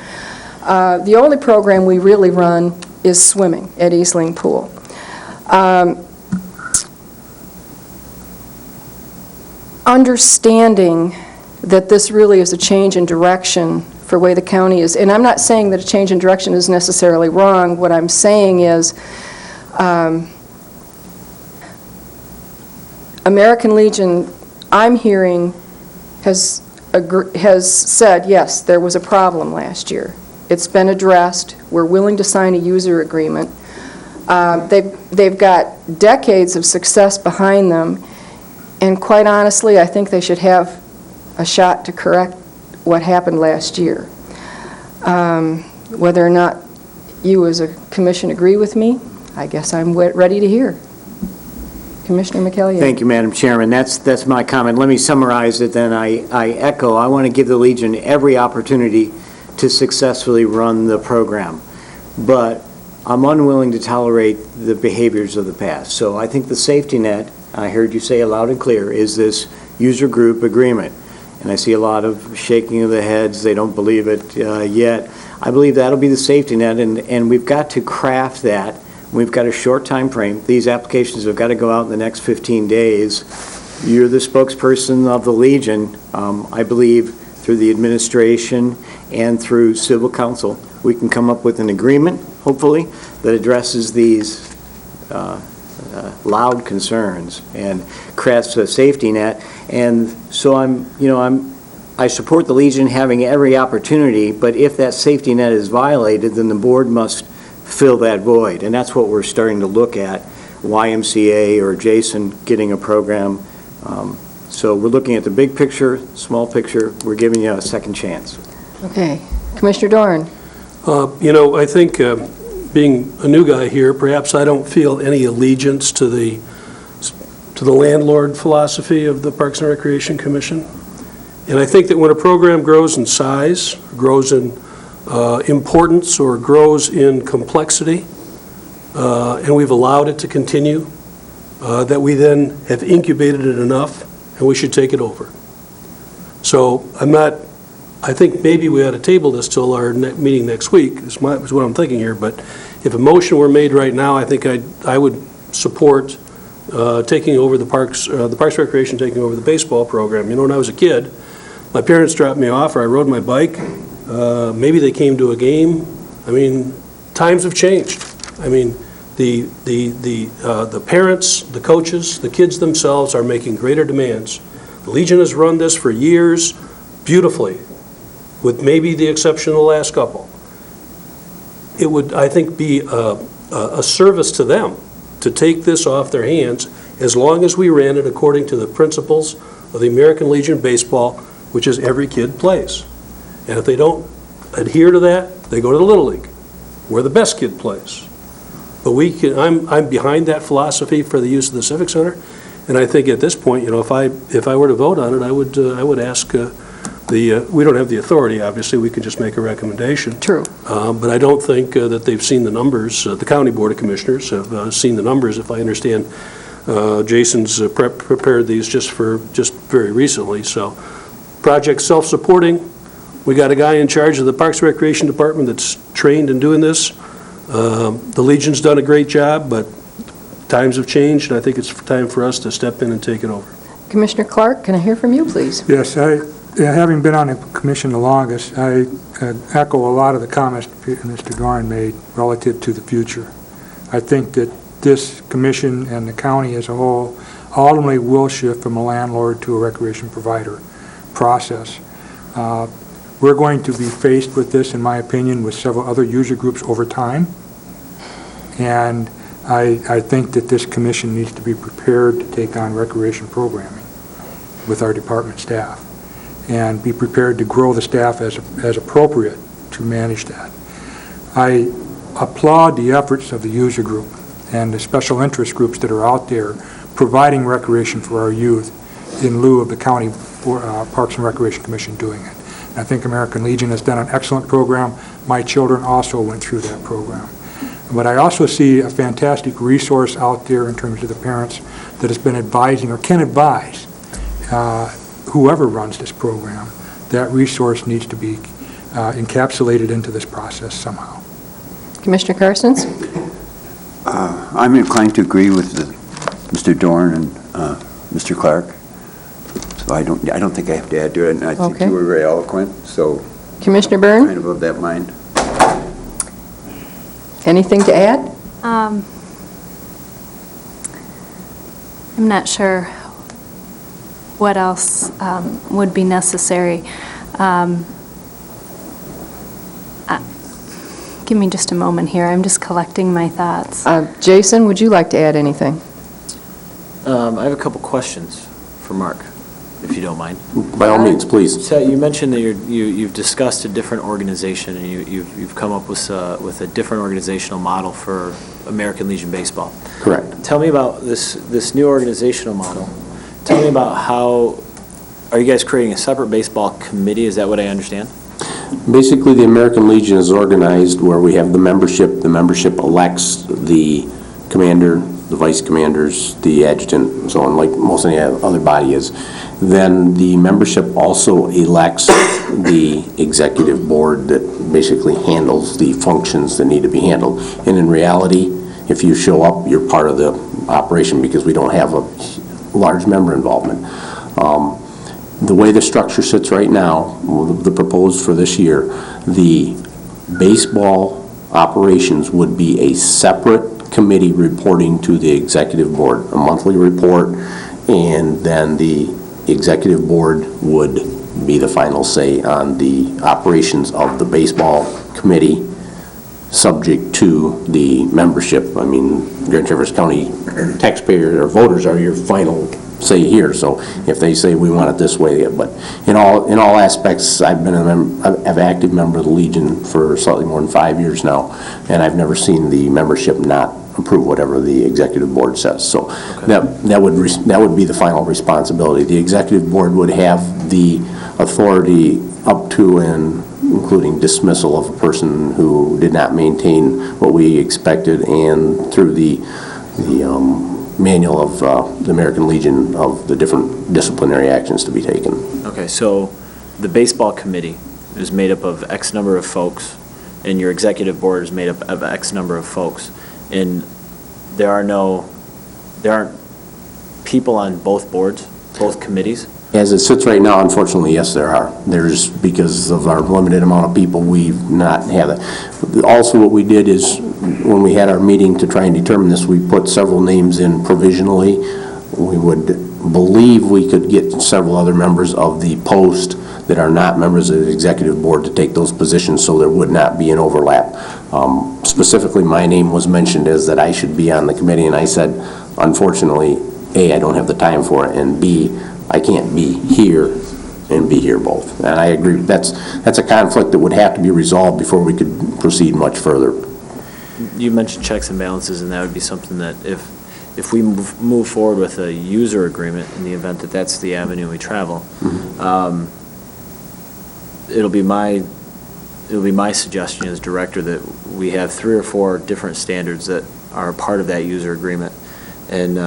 The only program we really run is swimming at Eastling Pool. Understanding that this really is a change in direction for the way the county is, and I'm not saying that a change in direction is necessarily wrong. What I'm saying is American Legion, I'm hearing, has said, yes, there was a problem last year. It's been addressed. We're willing to sign a user agreement. They've got decades of success behind them, and quite honestly, I think they should have a shot to correct what happened last year. Whether or not you as a commission agree with me, I guess I'm ready to hear. Commissioner McElligott. Thank you, Madam Chairman. That's my comment. Let me summarize it, then I echo. I want to give the Legion every opportunity to successfully run the program, but I'm unwilling to tolerate the behaviors of the past. So I think the safety net, I heard you say loud and clear, is this user group agreement. And I see a lot of shaking of the heads. They don't believe it yet. I believe that'll be the safety net, and we've got to craft that. We've got a short time frame. These applications have got to go out in the next 15 days. You're the spokesperson of the Legion. I believe through the administration and through civil council, we can come up with an agreement, hopefully, that addresses these loud concerns and crafts a safety net. And so I support the Legion having every opportunity, but if that safety net is violated, then the board must fill that void. And that's what we're starting to look at, YMCA or Jason getting a program. So we're looking at the big picture, small picture. We're giving you a second chance. Okay. Commissioner Doran. I think being a new guy here, perhaps I don't feel any allegiance to the landlord philosophy of the Parks and Recreation Commission. And I think that when a program grows in size, grows in importance or grows in complexity, and we've allowed it to continue, that we then have incubated it enough, and we should take it over. So I think maybe we ought to table this till our meeting next week, is what I'm thinking here, but if a motion were made right now, I think I would support taking over the Parks Recreation taking over the baseball program. You know, when I was a kid, my parents dropped me off, or I rode my bike. Maybe they came to a game. I mean, times have changed. I mean, the parents, the coaches, the kids themselves are making greater demands. The Legion has run this for years beautifully, with maybe the exception of the last couple. It would, I think, be a service to them to take this off their hands as long as we ran it according to the principles of the American Legion Baseball, which is every kid plays. And if they don't adhere to that, they go to the Little League, where the best kid plays. But I'm behind that philosophy for the use of the Civic Center, and I think at this point, you know, if I were to vote on it, I would ask we don't have the authority, obviously, we could just make a recommendation. True. But I don't think that they've seen the numbers. The County Board of Commissioners have seen the numbers, if I understand. Jason's prepared these just very recently. So, project self-supporting. We got a guy in charge of the Parks and Recreation Department that's trained in doing this. The Legion's done a great job, but times have changed, and I think it's time for us to step in and take it over. Commissioner Clark, can I hear from you, please? Yes, having been on the commission the longest, I echo a lot of the comments Mr. Doran made relative to the future. I think that this commission and the county as a whole ultimately will shift from a landlord to a recreation provider process. We're going to be faced with this, in my opinion, with several other user groups over time. And I think that this commission needs to be prepared to take on recreation programming with our department staff and be prepared to grow the staff as appropriate to manage that. I applaud the efforts of the user group and the special interest groups that are out there providing recreation for our youth in lieu of the County Parks and Recreation Commission doing it. And I think American Legion has done an excellent program. My children also went through that program. But I also see a fantastic resource out there in terms of the parents that has been advising or can advise whoever runs this program. That resource needs to be encapsulated into this process somehow. Commissioner Carstens? I'm inclined to agree with Mr. Dorn and Mr. Clark. So I don't think I have to add to it, and I think Okay. you were very eloquent, so Commissioner Byrne? kind of of that mind. Anything to add? I'm not sure what else would be necessary. Give me just a moment here. I'm just collecting my thoughts. Jason, would you like to add anything? I have a couple questions for Mark, if you don't mind. By all means, please. So you mentioned that you've discussed a different organization, and you've come up with a different organizational model for American Legion Baseball. Correct. Tell me about this new organizational model. Tell me about how, are you guys creating a separate baseball committee? Is that what I understand? Basically, the American Legion is organized where we have the membership. The membership elects the commander, the vice commanders, the adjutant, and so on, like most any other body is. Then the membership also elects the executive board that basically handles the functions that need to be handled. And in reality, if you show up, you're part of the operation because we don't have a large member involvement. The way the structure sits right now, the proposed for this year, the baseball operations would be a separate committee reporting to the executive board, a monthly report, and then the executive board would be the final say on the operations of the baseball committee, subject to the membership. I mean, Grand Traverse County taxpayers or voters are your final say here, so if they say we want it this way, but in all aspects, I've been an active member of the Legion for slightly more than 5 years now, and I've never seen the membership not approve whatever the executive board says. So that would be the final responsibility. The executive board would have the authority up to and including dismissal of a person who did not maintain what we expected, and through the manual of the American Legion of the different disciplinary actions to be taken. Okay, so the baseball committee is made up of X number of folks, and your executive board is made up of X number of folks, and there aren't people on both boards, both committees? As it sits right now, unfortunately, yes, there are. There's, because of our limited amount of people, we've not had it. Also, what we did is, when we had our meeting to try and determine this, we put several names in provisionally. We would believe we could get several other members of the post that are not members of the executive board to take those positions, so there would not be an overlap. Specifically, my name was mentioned as that I should be on the committee, and I said, unfortunately, A, I don't have the time for it, and B, I can't be here and be here both. And I agree, that's a conflict that would have to be resolved before we could proceed much further. You mentioned checks and balances, and that would be something that if we move forward with a user agreement, in the event that that's the avenue we travel, it'll be my suggestion as director that we have 3 or 4 different standards that are part of that user agreement, and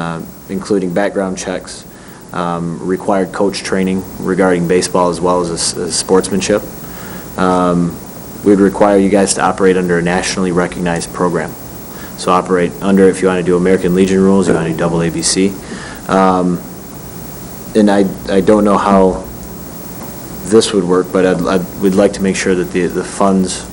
including background checks, required coach training regarding baseball as well as sportsmanship. We'd require you guys to operate under a nationally recognized program. So operate under, if you want to do American Legion rules, you want to do double ABC. And I don't know how this would work, but we'd like to make sure that the funds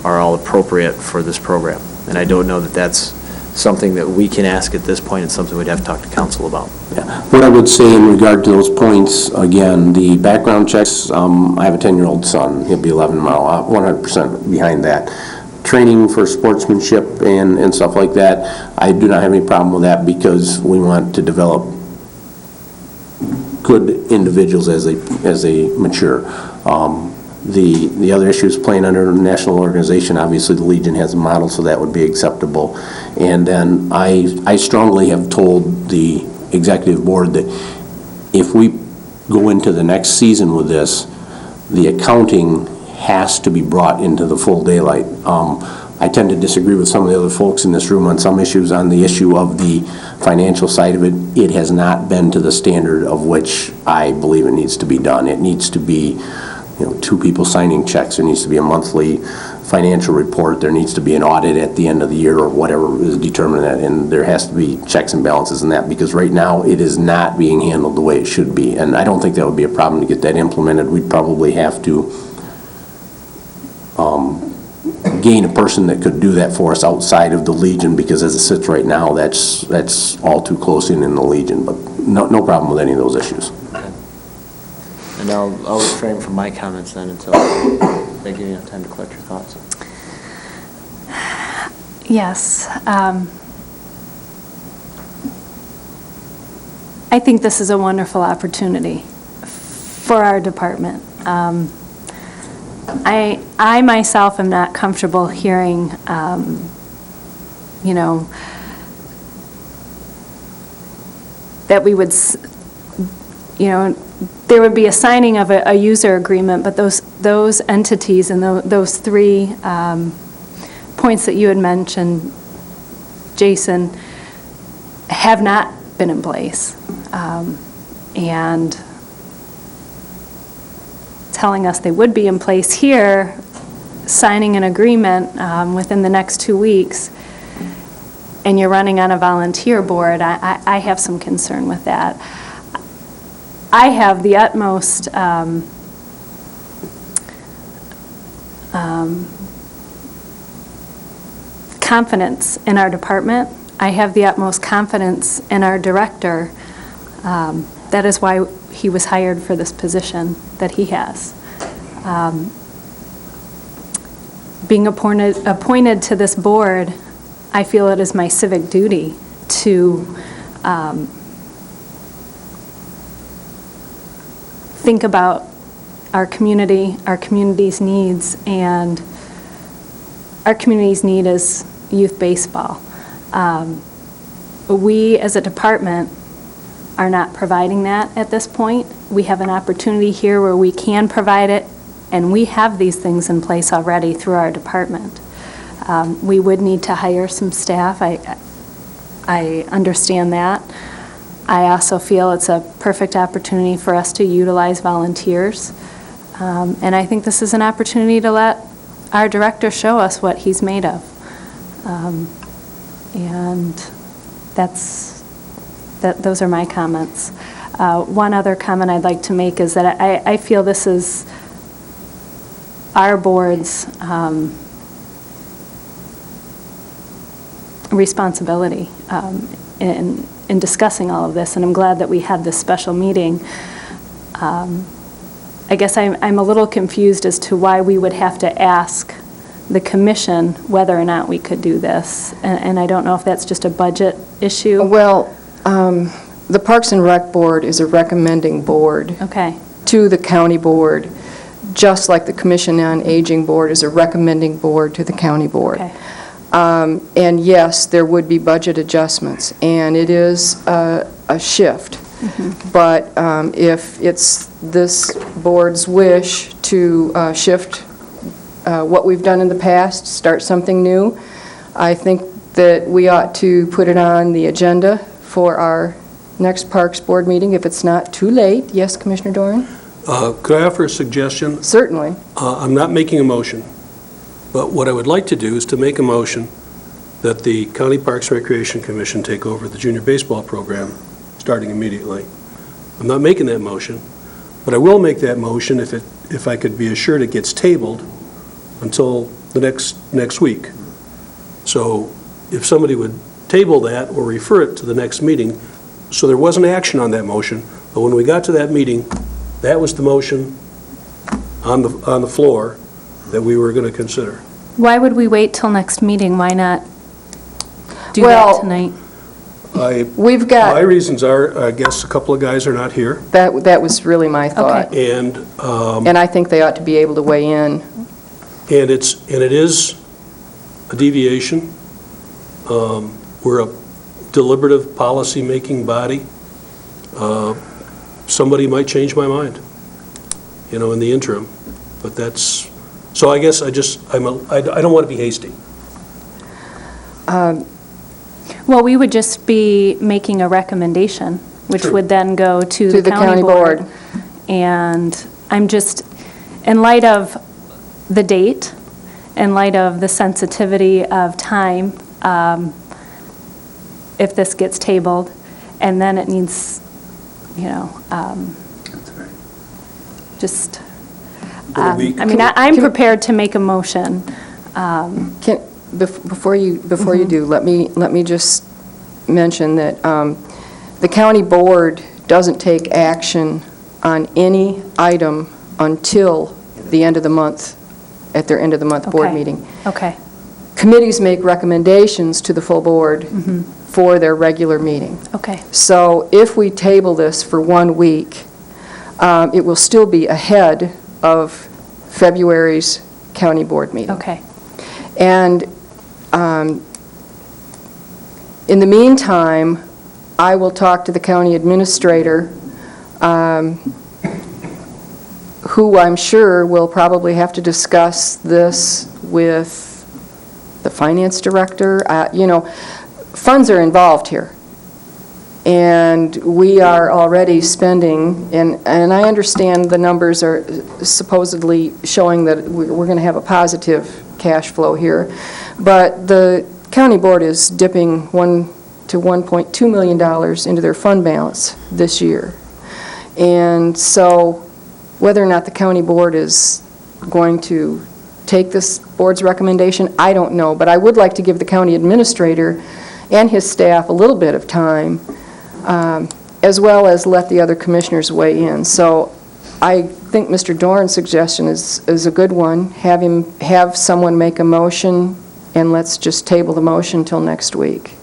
are all appropriate for this program. And I don't know that that's something that we can ask at this point. It's something we'd have to talk to council about. Yeah. What I would say in regard to those points, again, the background checks, I have a 10-year-old son. He'll be 11 tomorrow. 100% behind that. Training for sportsmanship and stuff like that, I do not have any problem with that, because we want to develop good individuals as they mature. The other issue is playing under a national organization. Obviously, the Legion has a model, so that would be acceptable. And then I strongly have told the executive board that if we go into the next season with this, the accounting has to be brought into the full daylight. I tend to disagree with some of the other folks in this room on some issues. On the issue of the financial side of it, it has not been to the standard of which I believe it needs to be done. It needs to be 2 people signing checks. There needs to be a monthly financial report. There needs to be an audit at the end of the year or whatever is determined that, and there has to be checks and balances in that, because right now it is not being handled the way it should be. And I don't think that would be a problem to get that implemented. We'd probably have to gain a person that could do that for us outside of the Legion, because as it sits right now, that's all too close in the Legion. But no problem with any of those issues. And I'll refrain from my comments then until they give you enough time to collect your thoughts. Yes. I think this is a wonderful opportunity for our department. I myself am not comfortable hearing, that we would, there would be a signing of a user agreement, but those entities and those 3 points that you had mentioned, Jason, have not been in place. And telling us they would be in place here, signing an agreement within the next 2 weeks, and you're running on a volunteer board, I have some concern with that. I have the utmost confidence in our department. I have the utmost confidence in our director. That is why he was hired for this position that he has. Being appointed to this board, I feel it is my civic duty to think about our community, our community's needs, and our community's need is youth baseball. We, as a department, are not providing that at this point. We have an opportunity here where we can provide it And we have these things in place already through our department. We would need to hire some staff. I understand that. I also feel it's a perfect opportunity for us to utilize volunteers. And I think this is an opportunity to let our director show us what he's made of. And those are my comments. One other comment I'd like to make is that I feel this is our board's responsibility in discussing all of this, and I'm glad that we had this special meeting. I guess I'm a little confused as to why we would have to ask the commission whether or not we could do this, and I don't know if that's just a budget issue. Well, the Parks and Rec Board is a recommending board Okay. to the county board, just like the Commission on Aging Board is a recommending board to the county board. Okay. And yes, there would be budget adjustments, and it is a shift. But if it's this board's wish to shift what we've done in the past, start something new, I think that we ought to put it on the agenda for our next Parks Board meeting, if it's not too late. Yes, Commissioner Doran? Could I offer a suggestion? Certainly. I'm not making a motion, but what I would like to do is to make a motion that the County Parks and Recreation Commission take over the junior baseball program starting immediately. I'm not making that motion, but I will make that motion if I could be assured it gets tabled until the next week. So if somebody would table that or refer it to the next meeting, so there wasn't action on that motion, but when we got to that meeting, that was the motion on the floor that we were going to consider. Why would we wait till next meeting? Why not do Well, that tonight? We've got... My reasons are, I guess a couple of guys are not here, That was really my thought. and And I think they ought to be able to weigh in. and it is a deviation. We're a deliberative policy-making body. Somebody might change my mind, in the interim, but that's, so I guess I don't want to be hasty. Well, we would just be making a recommendation, which True. would then go to the county board. And I'm just, in light of the date, in light of the sensitivity of time, if this gets tabled, and then it needs, just, Well, we- I'm prepared to make a motion. Before you do, let me just mention that the county board doesn't take action on any item until the end of the month, at their end of the month board Okay. meeting. Okay, Committees make recommendations to the full board for their regular meeting. okay, So if we table this for 1 week, it will still be ahead of February's county board meeting. okay. And in the meantime, I will talk to the county administrator, who I'm sure will probably have to discuss this with the finance director. Funds are involved here. And we are already spending, and I understand the numbers are supposedly showing that we're going to have a positive cash flow here, but the county board is dipping $1 to $1.2 million into their fund balance this year. And so whether or not the county board is going to take this board's recommendation, I don't know, but I would like to give the county administrator and his staff a little bit of time, as well as let the other commissioners weigh in. So I think Mr. Doran's suggestion is a good one. Have someone make a motion, and let's just table the motion till next week.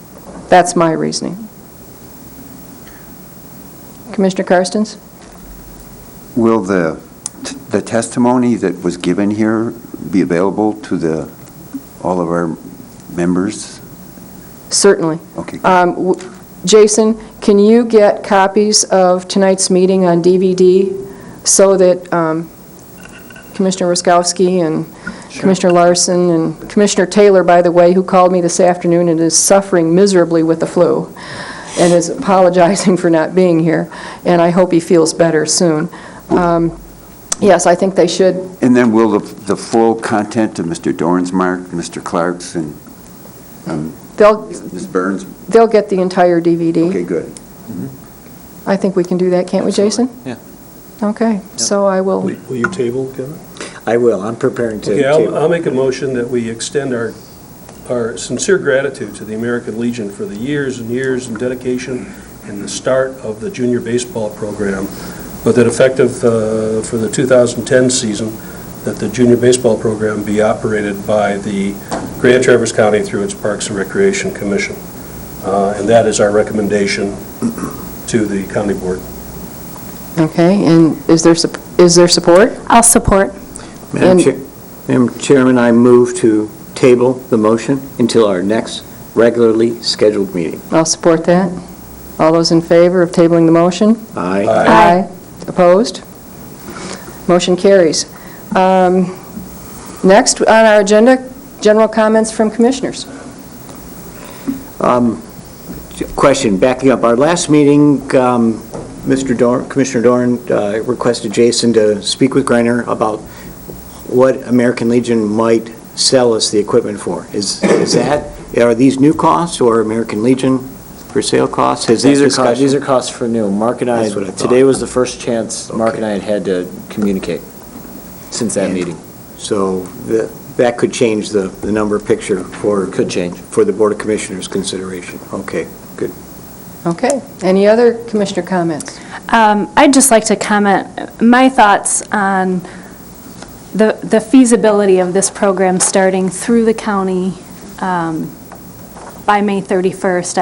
That's my reasoning. Commissioner Karstens? Will the testimony that was given here be available to all of our members? Certainly. Okay. Jason, can you get copies of tonight's meeting on DVD so that Commissioner Roskowski and Commissioner Larson and Commissioner Taylor, by the way, who called me this afternoon and is suffering miserably with the flu and is apologizing for not being here, and I hope he feels better soon. Yes, I think they should. And then will the full content of Mr. Dorn's mark, Mr. Clark's, and Ms. Burns? They'll get the entire DVD. Okay, good. I think we can do that, can't we, Jason? Yeah. Okay, so I will. Will you table, Kevin? I will, I'm preparing to Okay, table. I'll make a motion that we extend our sincere gratitude to the American Legion for the years and years and dedication in the start of the junior baseball program, but that effective for the 2010 season, that the junior baseball program be operated by the Grand Traverse County through its Parks and Recreation Commission. And that is our recommendation to the county board. Okay, and is there support? I'll support. Madam Chairman, I move to table the motion until our next regularly scheduled meeting. I'll support that. All those in favor of tabling the motion? Aye. Aye. Opposed? Motion carries. Next on our agenda, general comments from commissioners. Question, backing up, our last meeting, Commissioner Dorn requested Jason to speak with Greiner about what American Legion might sell us the equipment for. Are these new costs or American Legion for sale costs? These are costs for new. Mark and I, That's what I thought. today was the first chance Mark and I had to communicate since that meeting. So that could change the number picture for... Could change. For the Board of Commissioners' consideration. Okay, good. Okay. Any other commissioner comments? I'd just like to comment my thoughts on the feasibility of this program starting through the county by May 31st.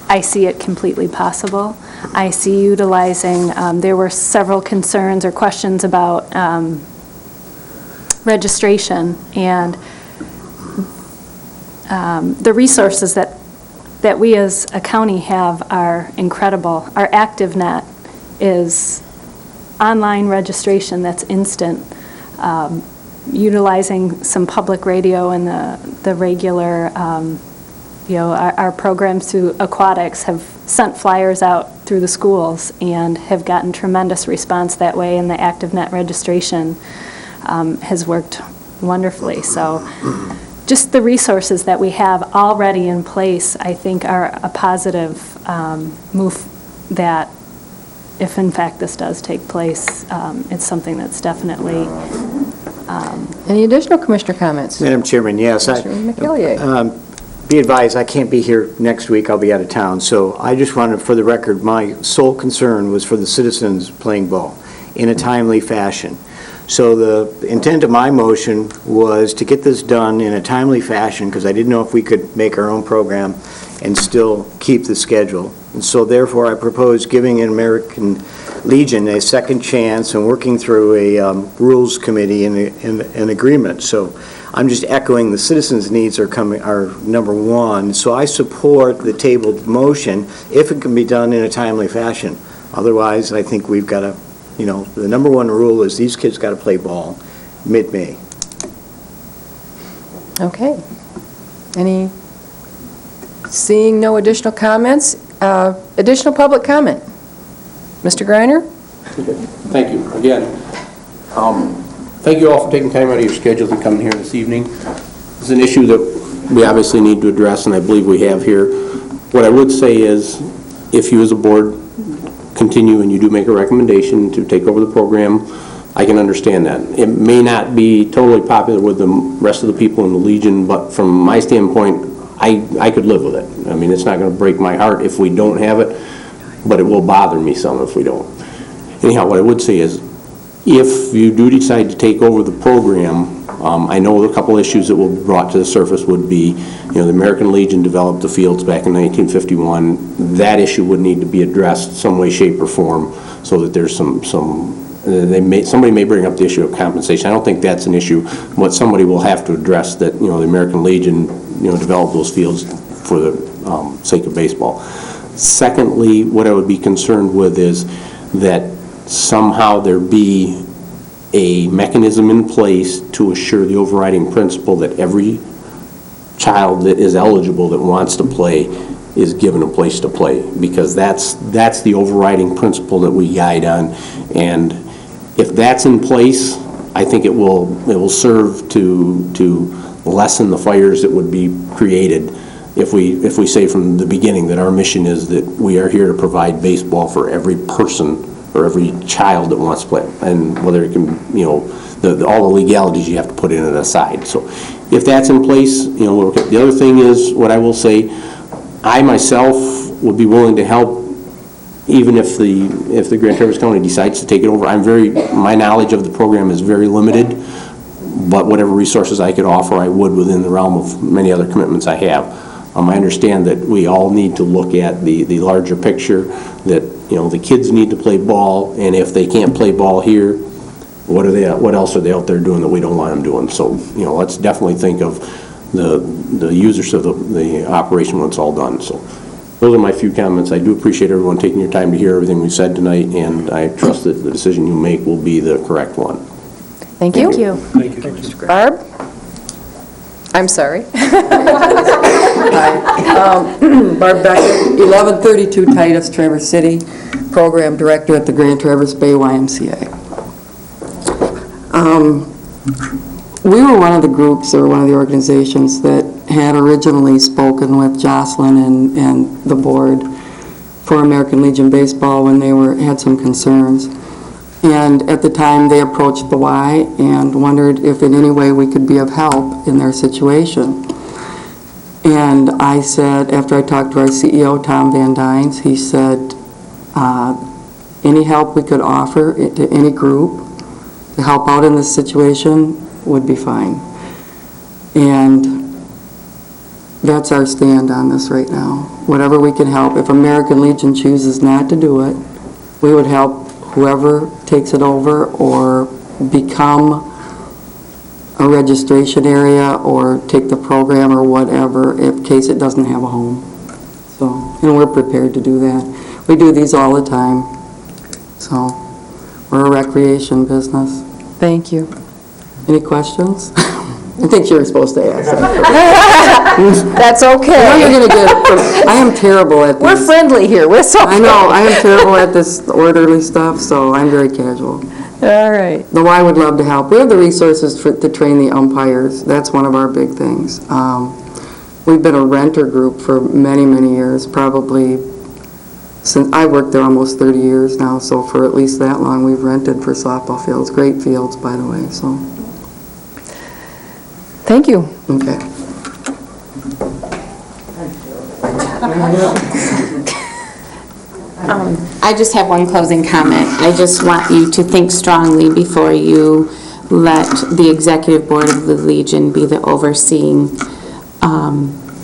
I see it completely possible. I see utilizing, there were several concerns or questions about registration, and the resources that we as a county have are incredible. Our ActiveNet is online registration that's instant. Utilizing some public radio and the regular, our programs through Aquatics have sent flyers out through the schools and have gotten tremendous response that way, and the ActiveNet registration has worked wonderfully. So just the resources that we have already in place, I think, are a positive move that, if in fact this does take place, it's something that's definitely... Any additional commissioner comments? Madam Chairman, yes. Commissioner McEllier. Be advised, I can't be here next week. I'll be out of town. So I just wanted, for the record, my sole concern was for the citizens playing ball in a timely fashion. So the intent of my motion was to get this done in a timely fashion, because I didn't know if we could make our own program and still keep the schedule. And so therefore I propose giving an American Legion a second chance and working through a rules committee and an agreement. So I'm just echoing the citizens' needs are number one. So I support the tabled motion if it can be done in a timely fashion. Otherwise, I think we've got to, the number one rule is these kids got to play ball mid-May. Okay. Seeing no additional comments, additional public comment. Mr. Greiner? Thank you. Again, thank you all for taking time out of your schedule to come here this evening. It's an issue that we obviously need to address, and I believe we have here. What I would say is, if you as a board continue and you do make a recommendation to take over the program, I can understand that. It may not be totally popular with the rest of the people in the Legion, but from my standpoint, I could live with it. I mean, it's not going to break my heart if we don't have it, but it will bother me some if we don't. Anyhow, what I would say is, if you do decide to take over the program, I know a couple issues that will be brought to the surface would be, the American Legion developed the fields back in 1951. That issue would need to be addressed some way, shape, or form, so that there's somebody may bring up the issue of compensation. I don't think that's an issue. What somebody will have to address that, the American Legion, developed those fields for the sake of baseball. Secondly, what I would be concerned with is that somehow there be a mechanism in place to assure the overriding principle that every child that is eligible that wants to play is given a place to play, because that's the overriding principle that we guide on. And if that's in place, I think it will serve to lessen the fires that would be created if we say from the beginning that our mission is that we are here to provide baseball for every person or every child that wants to play, and whether it can, all the legalities you have to put in it aside. So if that's in place, the other thing is, what I will say, I myself would be willing to help even if the Grand Traverse County decides to take it over. My knowledge of the program is very limited, but whatever resources I could offer, I would within the realm of many other commitments I have. I understand that we all need to look at the larger picture, that the kids need to play ball, and if they can't play ball here, what else are they out there doing that we don't want them doing? So, let's definitely think of the users of the operation when it's all done. So those are my few comments. I do appreciate everyone taking your time to hear everything we've said tonight, and I trust that the decision you make will be the correct one. Thank you. Thank you. Thank you, Mr. Gray. Barb? I'm sorry. Barb Beckett, 1132 Titus, Traverse City, Program Director at the Grand Traverse Bay YMCA. We were one of the groups, or one of the organizations, that had originally spoken with Jocelyn and the board for American Legion Baseball when they had some concerns. And at the time, they approached the Y and wondered if in any way we could be of help in their situation. And I said, after I talked to our CEO, Tom Van Dynes, he said, any help we could offer to any group to help out in this situation would be fine. And that's our stand on this right now. Whatever we can help. If American Legion chooses not to do it, we would help whoever takes it over or become a registration area or take the program or whatever, in case it doesn't have a home. So, and we're prepared to do that. We do these all the time. So, we're a recreation business. Thank you. Any questions? I think you were supposed to ask. That's okay. I know you're going to get. I am terrible at this. We're friendly here. We're so. I know. I am terrible at this orderly stuff, so I'm very casual. All right. Though I would love to help. We have the resources to train the umpires. That's one of our big things. We've been a renter group for many, many years, probably since I worked there almost 30 years now, so for at least that long we've rented for softball fields. Great fields, by the way, so. Thank you. Okay. I just have one closing comment. I just want you to think strongly before you let the Executive Board of the Legion be the overseeing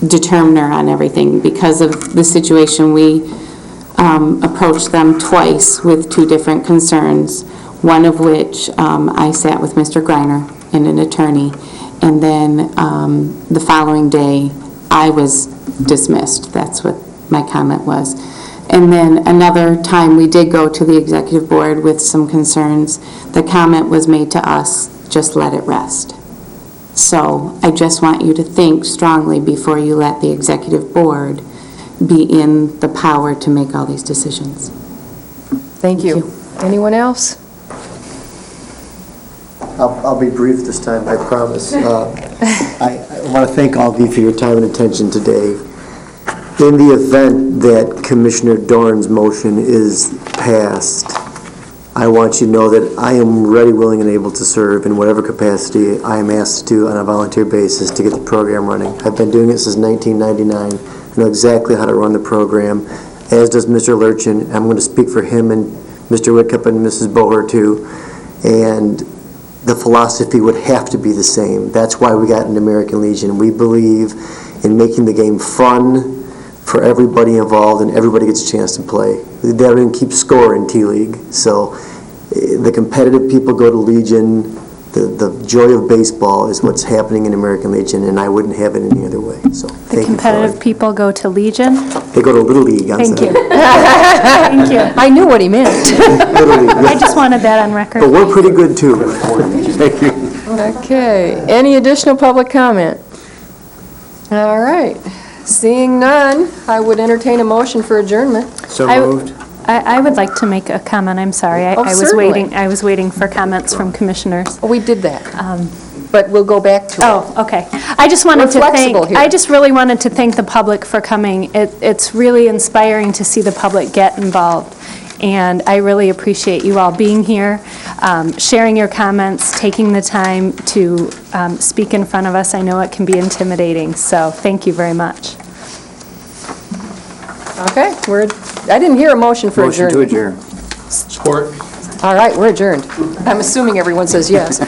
determiner on everything. Because of the situation, we approached them twice with two different concerns, one of which I sat with Mr. Greiner and an attorney, and then the following day I was dismissed. That's what my comment was. And then another time we did go to the Executive Board with some concerns. The comment was made to us, just let it rest. So I just want you to think strongly before you let the Executive Board be in the power to make all these decisions. Thank you. Anyone else? I'll be brief this time, I promise. I want to thank all of you for your time and attention today. In the event that Commissioner Doran's motion is passed, I want you to know that I am ready, willing, and able to serve in whatever capacity I am asked to on a volunteer basis to get the program running. I've been doing it since 1999. I know exactly how to run the program, as does Mr. Lurchin. I'm going to speak for him and Mr. Whitcup and Mrs. Boher too. And the philosophy would have to be the same. That's why we got into American Legion. We believe in making the game fun for everybody involved, and everybody gets a chance to play. They don't keep score in T-League. So the competitive people go to Legion. The joy of baseball is what's happening in American Legion, and I wouldn't have it any other way. So The competitive people go to Legion? They go to Little League on Thank you. Saturday. Thank you. I knew what he meant. Little League, I yeah. just wanted that on record. But we're pretty good, too. Thank you. Okay, any additional public comment? All right, seeing none, I would entertain a motion for adjournment. So I- moved. I would like to make a comment, I'm sorry. Oh, I was certainly. waiting for comments from commissioners. We did that, but we'll go back to it. Oh, okay. I just wanted We're to thank, flexible here. I just really wanted to thank the public for coming. It's really inspiring to see the public get involved, and I really appreciate you all being here, sharing your comments, taking the time to speak in front of us. I know it can be intimidating, so thank you very much. Okay, I didn't hear a motion for Motion adjournment. to adjourn. Support. All right, we're adjourned. I'm assuming everyone says yes.